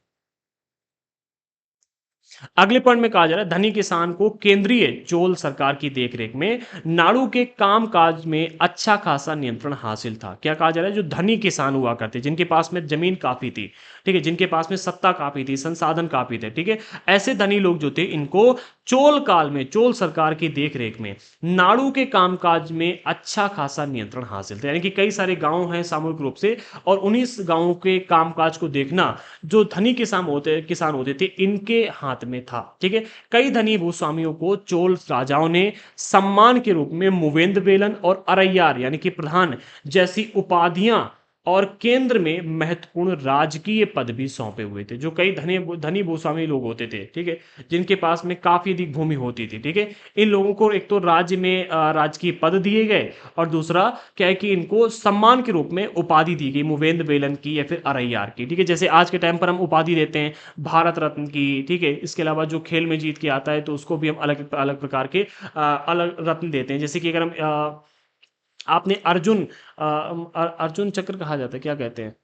अगले पॉइंट में कहा जा रहा है, धनी किसान को केंद्रीय चोल सरकार की देखरेख में नाड़ू के कामकाज में अच्छा खासा नियंत्रण हासिल था। क्या कहा जा रहा है, जो धनी किसान हुआ करते, जिनके पास में जमीन काफी थी, ठीक है, जिनके पास में सत्ता काफी थी, संसाधन काफी थे, ठीक है, ऐसे धनी लोग जो थे, इनको चोल काल में, चोल सरकार की देखरेख में नाड़ू के कामकाज में अच्छा खासा नियंत्रण हासिल था। यानी कि कई सारे गांव हैं सामूहिक रूप से, और उन्हीं गांवों के कामकाज को देखना जो धनी किसान होते थे, इनके हाथ में था। ठीक है, कई धनी भूस्वामियों को चोल राजाओं ने सम्मान के रूप में मुवेंद बेलन और अरैयार यानी कि प्रधान जैसी उपाधियां और केंद्र में महत्वपूर्ण राजकीय पद भी सौंपे हुए थे। जो कई धनी धनी भूस्वामी लोग होते थे, ठीक है, जिनके पास में काफी अधिक भूमि होती थी, ठीक है, इन लोगों को एक तो राज्य में राजकीय पद दिए गए, और दूसरा क्या है कि इनको सम्मान के रूप में उपाधि दी गई, मुवेंद बेलन की या फिर अरैयार की। ठीक है, जैसे आज के टाइम पर हम उपाधि देते हैं भारत रत्न की। ठीक है, इसके अलावा जो खेल में जीत के आता है तो उसको भी हम अलग अलग प्रकार के अलग रत्न देते हैं। जैसे कि अगर हम आपने अर्जुन चक्र कहा जाता है, क्या कहते हैं,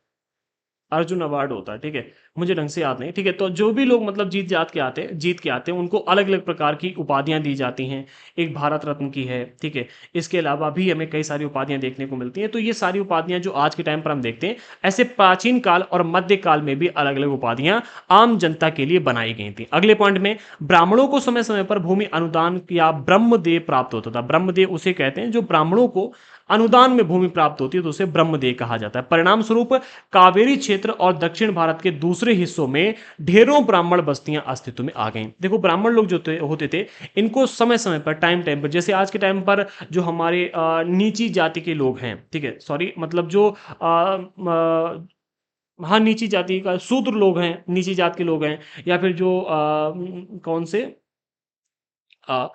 अर्जुन अवार्ड होता है। ठीक है, मुझे ढंग से याद नहीं। ठीक है, तो जो भी लोग मतलब जीत के आते हैं, उनको अलग अलग प्रकार की उपाधियां दी जाती हैं। एक भारत रत्न की है, ठीक है, इसके अलावा भी हमें कई सारी उपाधियां देखने को मिलती हैं। तो ये सारी उपाधियां जो आज के टाइम पर हम देखते हैं, ऐसे प्राचीन काल और मध्य काल में भी अलग अलग उपाधियां आम जनता के लिए बनाई गई थी। अगले पॉइंट में, ब्राह्मणों को समय समय पर भूमि अनुदान या ब्रह्मदेय प्राप्त होता था। ब्रह्मदेय उसे कहते हैं जो ब्राह्मणों को अनुदान में भूमि प्राप्त होती है, तो उसे ब्रह्मदेय कहा जाता है। परिणाम स्वरूप कावेरी क्षेत्र और दक्षिण भारत के दूसरे हिस्सों में ढेरों ब्राह्मण बस्तियां अस्तित्व में आ गईं। देखो, ब्राह्मण लोग जो होते थे, इनको समय समय पर, टाइम टाइम पर, जैसे आज के टाइम पर जो हमारे नीची जाति के लोग हैं, ठीक है, सॉरी, मतलब जो हाँ, नीची जाति का शूद्र लोग हैं, नीची जात के लोग हैं, या फिर जो कौन से अ,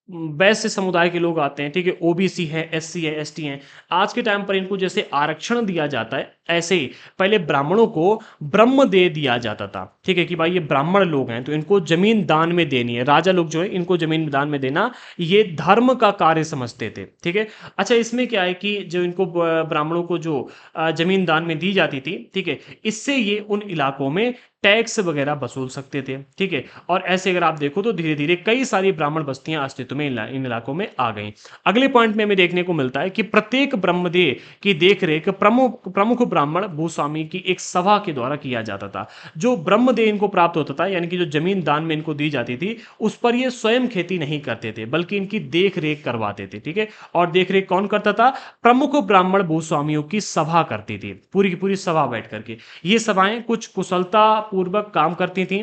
वैश्य समुदाय के लोग आते हैं, ठीक है, ओबीसी है, एससी है, एसटी हैं। आज के टाइम पर इनको जैसे आरक्षण दिया जाता है, ऐसे ही पहले ब्राह्मणों को ब्रह्म दे दिया जाता था। ठीक है, कि भाई ये ब्राह्मण लोग हैं तो इनको जमीन दान में देनी है। राजा लोग जो है, इनको जमीन दान में देना ये धर्म का कार्य समझते थे। ठीक है, अच्छा, इसमें क्या है कि जो इनको ब्राह्मणों को जो जमीन दान में दी जाती थी, ठीक है, इससे ये उन इलाकों में टैक्स वगैरह वसूल सकते थे, ठीक है। और ऐसे अगर आप देखो तो धीरे धीरे कई सारी ब्राह्मण बस्तियां अस्तित्व में इन इलाकों में आ गई। अगले पॉइंट में हमें देखने को मिलता है कि प्रत्येक ब्रह्मदेव की देखरेख प्रमुख प्रमुख ब्राह्मण भूस्वामी की एक सभा के द्वारा किया जाता था। जो ब्रह्मदेव इनको प्राप्त होता था, यानी कि जो जमीन दान में इनको दी जाती थी, उस पर ये स्वयं खेती नहीं करते थे, बल्कि इनकी देख रेख करवाते थे, ठीक है। और देख रेख कौन करता था? प्रमुख ब्राह्मण भूस्वामियों की सभा करती थी, पूरी की पूरी सभा बैठ करके। ये सभाएं कुछ कुशलता पूर्वक काम करती थी।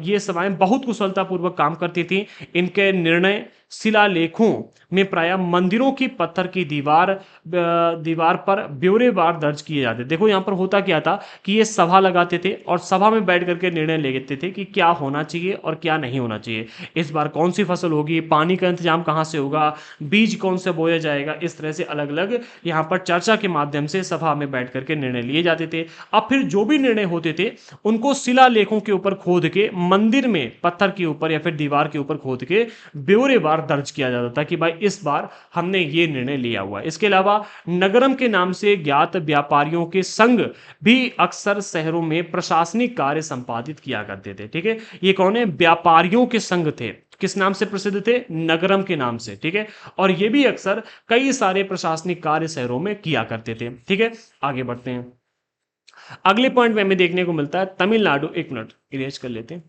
ये सभाएं बहुत कुशलता पूर्वक काम करती थी। इनके निर्णय शिलालेखों में प्रायः मंदिरों की पत्थर की दीवार पर ब्यौरेवार दर्ज किए जाते। देखो यहाँ पर होता क्या था कि ये सभा लगाते थे और सभा में बैठ करके निर्णय लेते थे कि क्या होना चाहिए और क्या नहीं होना चाहिए, इस बार कौन सी फसल होगी, पानी का इंतजाम कहाँ से होगा, बीज कौन से बोया जाएगा। इस तरह से अलग अलग यहाँ पर चर्चा के माध्यम से सभा में बैठ करके निर्णय लिए जाते थे। अब फिर जो भी निर्णय होते थे उनको शिलालेखों के ऊपर खोद के मंदिर में पत्थर के ऊपर या फिर दीवार के ऊपर खोद के ब्यौरेवार दर्ज किया जाता था कि भाई इस बार हमने ये निर्णय लिया हुआ है। इसके अलावा नगरम के नाम से ज्ञात व्यापारियों के संघ भी अक्सर शहरों में प्रशासनिक कार्य संपादित किया करते थे, ठीक है। ये कौन है? व्यापारियों के संघ थे। किस नाम से प्रसिद्ध थे? नगरम के नाम से, ठीक है। और ये भी अक्सर कई सारे प्रशासनिक कार्य शहरों में किया करते थे, ठीक है। आगे बढ़ते हैं। अगले पॉइंट में हमें देखने को मिलता है तमिलनाडु। एक मिनट इरेज कर लेते हैं।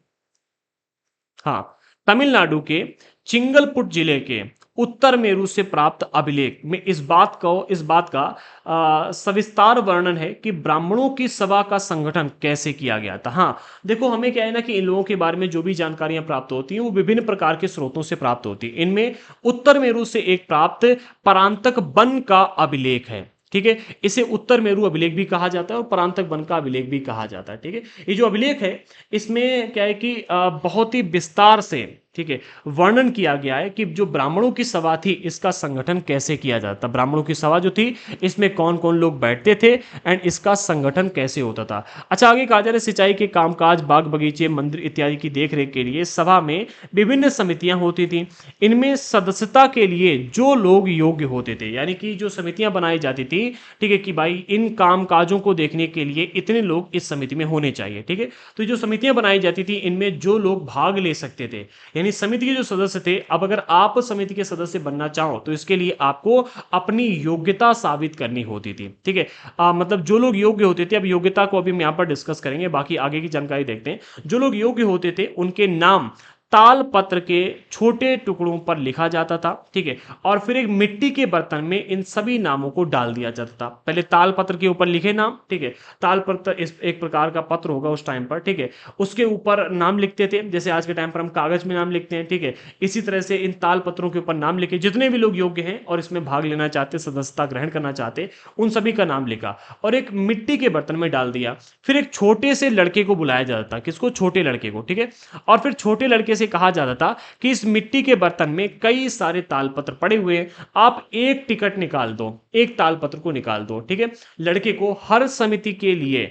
हाँ, तमिलनाडु के चिंगलपुट जिले के उत्तर मेरू से प्राप्त अभिलेख में इस बात का सविस्तार वर्णन है कि ब्राह्मणों की सभा का संगठन कैसे किया गया था। हाँ, देखो हमें क्या है ना कि इन लोगों के बारे में जो भी जानकारियां प्राप्त होती हैं वो विभिन्न प्रकार के स्रोतों से प्राप्त होती है। इनमें उत्तर मेरू से एक प्राप्त परांतक वन का अभिलेख है, ठीक है। इसे उत्तर मेरू अभिलेख भी कहा जाता है और परांतक वन का अभिलेख भी कहा जाता है, ठीक है। ये जो अभिलेख है इसमें क्या है कि बहुत ही विस्तार से, ठीक है, वर्णन किया गया है कि जो ब्राह्मणों की सभा थी इसका संगठन कैसे किया जाता। ब्राह्मणों की सभा जो थी इसमें कौन कौन लोग बैठते थे एंड इसका संगठन कैसे होता था। अच्छा, आगे कहा जा रहा है सिंचाई के कामकाज, बाग बगीचे, मंदिर इत्यादि की देखरेख के लिए सभा में विभिन्न समितियां होती थी। इनमें सदस्यता के लिए जो लोग योग्य होते थे, यानी कि जो समितियां बनाई जाती थी, ठीक है, कि भाई इन काम काजों को देखने के लिए इतने लोग इस समिति में होने चाहिए, ठीक है। तो जो समितियां बनाई जाती थी इनमें जो लोग भाग ले सकते थे, यानी समिति के जो सदस्य थे, अब अगर आप समिति के सदस्य बनना चाहो तो इसके लिए आपको अपनी योग्यता साबित करनी होती थी, ठीक है। मतलब जो लोग योग्य होते थे, अब योग्यता को अभी हम यहां पर डिस्कस करेंगे, बाकी आगे की जानकारी देखते हैं। जो लोग योग्य होते थे उनके नाम ताल पत्र के छोटे टुकड़ों पर लिखा जाता था, ठीक है। और फिर एक मिट्टी के बर्तन में इन सभी नामों को डाल दिया जाता था। पहले ताल पत्र के ऊपर लिखे नाम, ठीक है। ताल पत्र इस एक प्रकार का पत्र होगा उस टाइम पर, ठीक है। उसके ऊपर नाम लिखते थे, जैसे आज के टाइम पर हम कागज में नाम लिखते हैं, ठीक है। इसी तरह से इन ताल पत्रों के ऊपर नाम लिखे, जितने भी लोग योग्य हैं और इसमें भाग लेना चाहते, सदस्यता ग्रहण करना चाहते, उन सभी का नाम लिखा और एक मिट्टी के बर्तन में डाल दिया। फिर एक छोटे से लड़के को बुलाया जाता था, किसको? छोटे लड़के को, ठीक है। और फिर छोटे लड़के से कहा जाता था कि इस मिट्टी के बर्तन में कई सारे तालपत्र पड़े हुए हैं, आप एक टिकट निकाल दो, एक तालपत्र को निकाल दो, ठीक है। लड़के को हर समिति के लिए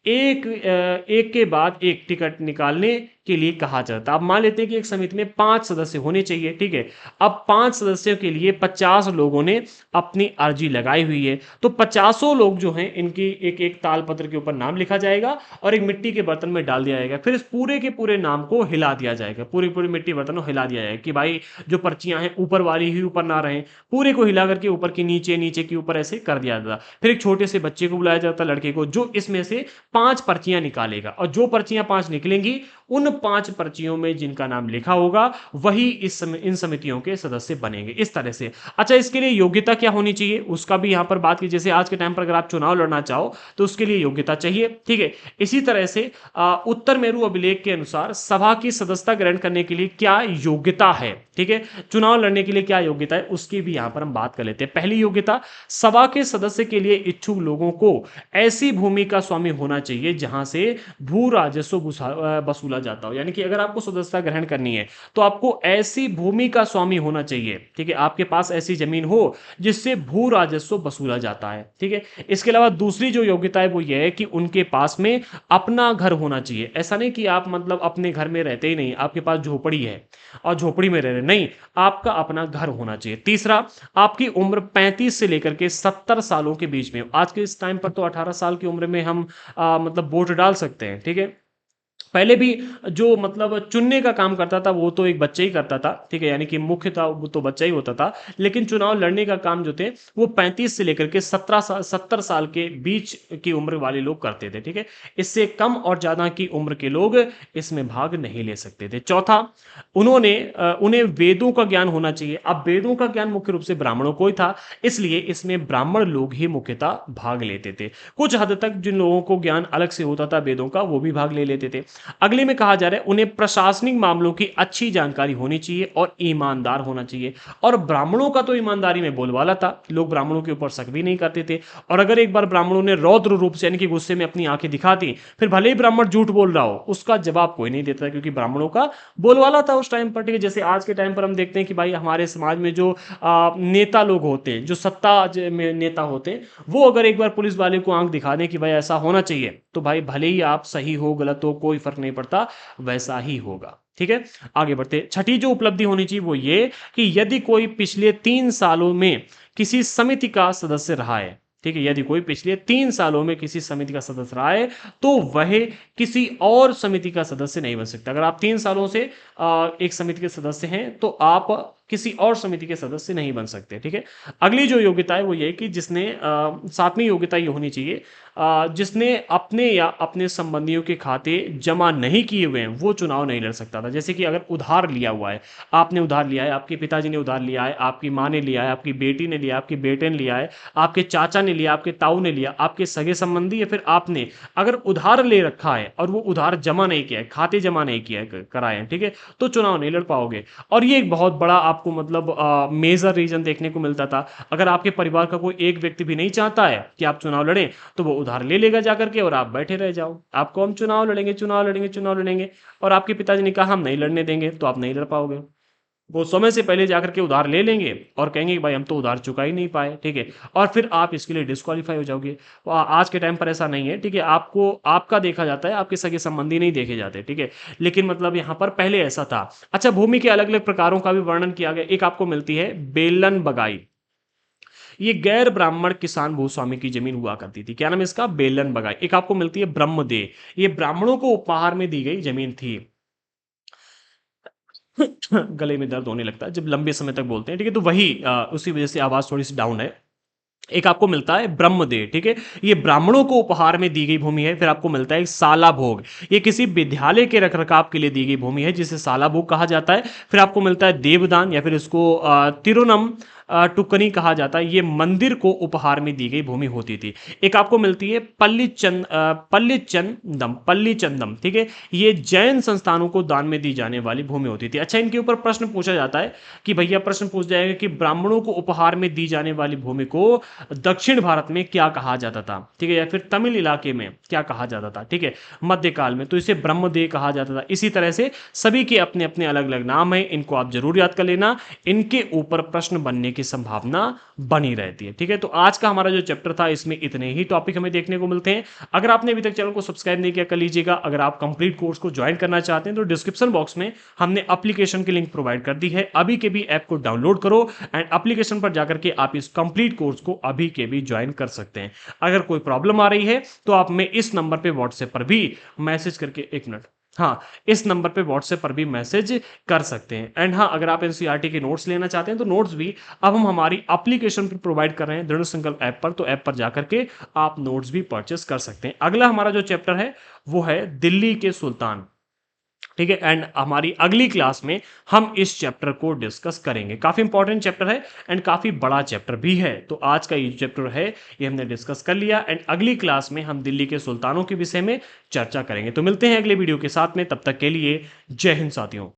एक के बाद एक टिकट निकालने के लिए कहा जाता। अब मान लेते हैं कि एक समिति में 5 सदस्य होने चाहिए, ठीक है। अब 5 सदस्यों के लिए 50 लोगों ने अपनी अर्जी लगाई हुई है, तो 50 लोग जो हैं इनकी एक एक तालपत्र के ऊपर नाम लिखा जाएगा और एक मिट्टी के बर्तन में डाल दिया जाएगा। फिर इस पूरे के पूरे नाम को हिला दिया जाएगा, पूरी पूरी मिट्टी बर्तन को हिला दिया जाएगा कि भाई जो पर्चियां हैं ऊपर वाली ही ऊपर ना रहें, पूरे को हिला करके ऊपर की नीचे, नीचे की ऊपर ऐसे कर दिया जाता। फिर एक छोटे से बच्चे को बुलाया जाता, लड़के को, जो इसमें से 5 पर्चियां निकालेगा और जो पर्चियां 5 निकलेंगी उन 5 पर्चियों में जिनका नाम लिखा होगा वही इन समितियों के सदस्य बनेंगे, इस तरह से। अच्छा, इसके लिए योग्यता क्या होनी चाहिए उसका भी यहां पर बात की। जैसे आज के टाइम पर अगर आप चुनाव लड़ना चाहो तो उसके लिए योग्यता चाहिए, ठीक है। इसी तरह से उत्तर मेरू अभिलेख के अनुसार सभा की सदस्यता ग्रहण करने के लिए क्या योग्यता है, ठीक है, चुनाव लड़ने के लिए क्या योग्यता है उसकी भी यहां पर हम बात कर लेते हैं। पहली योग्यता, सभा के सदस्य के लिए इच्छुक लोगों को ऐसी भूमि का स्वामी होना चाहिए जहां से भू राजस्व वसूला जाता हो। यानी कि अगर आपको सदस्यता ग्रहण करनी है तो आपको ऐसी भूमि का स्वामी होना चाहिए, ठीक है, आपके पास ऐसी जमीन हो जिससे भू राजस्व वसूला जाता है, ठीक है। इसके अलावा दूसरी जो योग्यता है वो ये है कि उनके पास में अपना घर होना चाहिए। ऐसा नहीं कि आप मतलब अपने घर में रहते ही नहीं, आपके पास झोपड़ी है और झोपड़ी में रह रहे, नहीं, आपका अपना घर होना चाहिए। तीसरा, आपकी उम्र 35 से लेकर के 70 सालों के बीच में। आज के इस टाइम पर तो 18 साल की उम्र में हम मतलब वोट डाल सकते हैं, ठीक है। पहले भी जो मतलब चुनने का काम करता था वो तो एक बच्चा ही करता था, ठीक है, यानी कि मुख्य था वो तो बच्चा ही होता था। लेकिन चुनाव लड़ने का काम जो थे वो 35 से लेकर के 17 साल 70 साल के बीच की उम्र वाले लोग करते थे, ठीक है। इससे कम और ज्यादा की उम्र के लोग इसमें भाग नहीं ले सकते थे। चौथा, उन्हें वेदों का ज्ञान होना चाहिए। अब वेदों का ज्ञान मुख्य रूप से ब्राह्मणों को ही था, इसलिए इसमें ब्राह्मण लोग ही मुख्यतः भाग लेते थे। कुछ हद तक जिन लोगों को ज्ञान अलग से होता था वेदों का, वो भी भाग ले लेते थे। अगले में कहा जा रहा है उन्हें प्रशासनिक मामलों की अच्छी जानकारी होनी चाहिए और ईमानदार होना चाहिए। और ब्राह्मणों का तो ईमानदारी में बोलबाला था, लोग ब्राह्मणों के ऊपर शक भी नहीं करते थे। और अगर एक बार ब्राह्मणों ने रौद्र रूप से यानी कि गुस्से में अपनी आंखें दिखा दी, फिर भले ही ब्राह्मण झूठ बोल रहा हो, उसका जवाब कोई नहीं देता, क्योंकि ब्राह्मणों का बोलबाला था उस टाइम पर, ठीक है। जैसे आज के टाइम पर हम देखते हैं कि भाई हमारे समाज में जो नेता लोग होते हैं, जो में नेता होते हैं, वो अगर एक बार पुलिस वाले को आंख दिखा दें कि भाई ऐसा होना चाहिए, तो भाई भले ही आप सही हो गलत हो कोई फर्क नहीं पड़ता, वैसा ही होगा, ठीक है। आगे बढ़ते, छठी जो उपलब्धि होनी चाहिए वो ये कि यदि कोई पिछले 3 सालों में किसी समिति का सदस्य रहा है, ठीक है, यदि कोई पिछले 3 सालों में किसी समिति का सदस्य रहा है, तो वह किसी और समिति का सदस्य नहीं बन सकता। अगर आप 3 सालों से एक समिति के सदस्य हैं, तो आप किसी और समिति के सदस्य नहीं बन सकते, ठीक है। अगली जो योग्यता है वो ये कि जिसने सातवीं योग्यता ये होनी चाहिए, जिसने अपने या अपने संबंधियों के खाते जमा नहीं किए हुए हैं वो चुनाव नहीं लड़ सकता था। जैसे कि अगर उधार लिया हुआ है, आपने उधार लिया है, आपके पिताजी ने उधार लिया है, आपकी माँ ने लिया है, आपकी बेटी ने लिया, आपके बेटे ने लिया है, आपके चाचा ने लिया, आपके ताऊ ने लिया, आपके सगे संबंधी या फिर आपने अगर उधार ले रखा है और वो उधार जमा नहीं किया है, खाते जमा नहीं किया है, कराए हैं, ठीक है, तो चुनाव नहीं लड़ पाओगे। और ये एक बहुत बड़ा आपको मतलब मेजर रीजन देखने को मिलता था। अगर आपके परिवार का कोई एक व्यक्ति भी नहीं चाहता है कि आप चुनाव लड़ें, तो वो उधार ले लेगा जाकर के और आप बैठे रह जाओ, आपको हम चुनाव लड़ेंगे चुनाव लड़ेंगे चुनाव लड़ेंगे, और आपके पिताजी ने कहा हम नहीं लड़ने देंगे, तो आप नहीं लड़ पाओगे। वो समय से पहले जाकर के उधार ले लेंगे और कहेंगे कि भाई हम तो उधार चुका ही नहीं पाए, ठीक है, और फिर आप इसके लिए डिस्क्वालीफाई हो जाओगे। आज के टाइम पर ऐसा नहीं है, ठीक है, आपको आपका देखा जाता है, आपके सगे संबंधी नहीं देखे जाते, ठीक है। लेकिन मतलब यहाँ पर पहले ऐसा था। अच्छा, भूमि के अलग अलग प्रकारों का भी वर्णन किया गया। एक आपको मिलती है बेलन बगाई, ये गैर ब्राह्मण किसान भूस्वामी की जमीन हुआ करती थी। क्या नाम है इसका? बेलन बगाई। एक आपको मिलती है ब्रह्मदेह, ये ब्राह्मणों को उपहार में दी गई जमीन थी। गले में दर्द होने लगता है जब लंबे समय तक बोलते हैं, ठीक है, तो वही उसी वजह से आवाज थोड़ी सी डाउन है। एक आपको मिलता है ब्रह्मदेव, ठीक है, ये ब्राह्मणों को उपहार में दी गई भूमि है। फिर आपको मिलता है साला भोग, ये किसी विद्यालय के रखरखाव के लिए दी गई भूमि है, जिसे साला भोग कहा जाता है। फिर आपको मिलता है देवदान, या फिर इसको तिरुनम टुकनी कहा जाता है, ये मंदिर को उपहार में दी गई भूमि होती थी। एक आपको मिलती है पल्लीचंदम, ठीक है, ये जैन संस्थानों को दान में दी जाने वाली भूमि होती थी। अच्छा, इनके ऊपर प्रश्न पूछा जाता है कि भैया प्रश्न पूछ जाएगा कि ब्राह्मणों को उपहार में दी जाने वाली भूमि को दक्षिण भारत में क्या कहा जाता था, ठीक है, या फिर तमिल इलाके में क्या कहा जाता था, ठीक है, मध्यकाल में, तो इसे ब्रह्मदेव कहा जाता था। इसी तरह से सभी के अपने अपने अलग अलग नाम है, इनको आप जरूर याद कर लेना, इनके ऊपर प्रश्न बनने की संभावना बनी रहती है, ठीक है। तो आज का हमारा जो चैप्टर था इसमें इतने ही टॉपिक हमें देखने को मिलते हैं। अगर आपने अभी तक चैनल को सब्सक्राइब नहीं किया कर लीजिएगा। अगर आप कंप्लीट कोर्स को ज्वाइन करना चाहते हैं तो डिस्क्रिप्शन बॉक्स में हमने एप्लीकेशन की लिंक प्रोवाइड कर दी है, अभी के भी ऐप को डाउनलोड करो एंड एप्लीकेशन पर जाकर के आप इस कंप्लीट कोर्स को अभी के भी ज्वाइन कर सकते हैं। अगर कोई प्रॉब्लम आ रही है तो आप में इस नंबर पे व्हाट्सएप पर भी मैसेज करके, एक मिनट, हाँ, इस नंबर पे व्हाट्सएप पर भी मैसेज कर सकते हैं। एंड हाँ, अगर आप एनसीईआरटी के नोट्स लेना चाहते हैं तो नोट्स भी अब हम हमारी एप्लीकेशन पर प्रोवाइड कर रहे हैं, दृढ़ संकल्प ऐप पर, तो ऐप पर जाकर के आप नोट्स भी परचेस कर सकते हैं। अगला हमारा जो चैप्टर है वो है दिल्ली के सुल्तान, ठीक है, एंड हमारी अगली क्लास में हम इस चैप्टर को डिस्कस करेंगे। काफी इंपॉर्टेंट चैप्टर है एंड काफी बड़ा चैप्टर भी है। तो आज का ये चैप्टर है ये हमने डिस्कस कर लिया एंड अगली क्लास में हम दिल्ली के सुल्तानों के विषय में चर्चा करेंगे। तो मिलते हैं अगले वीडियो के साथ में, तब तक के लिए जय हिंद साथियों।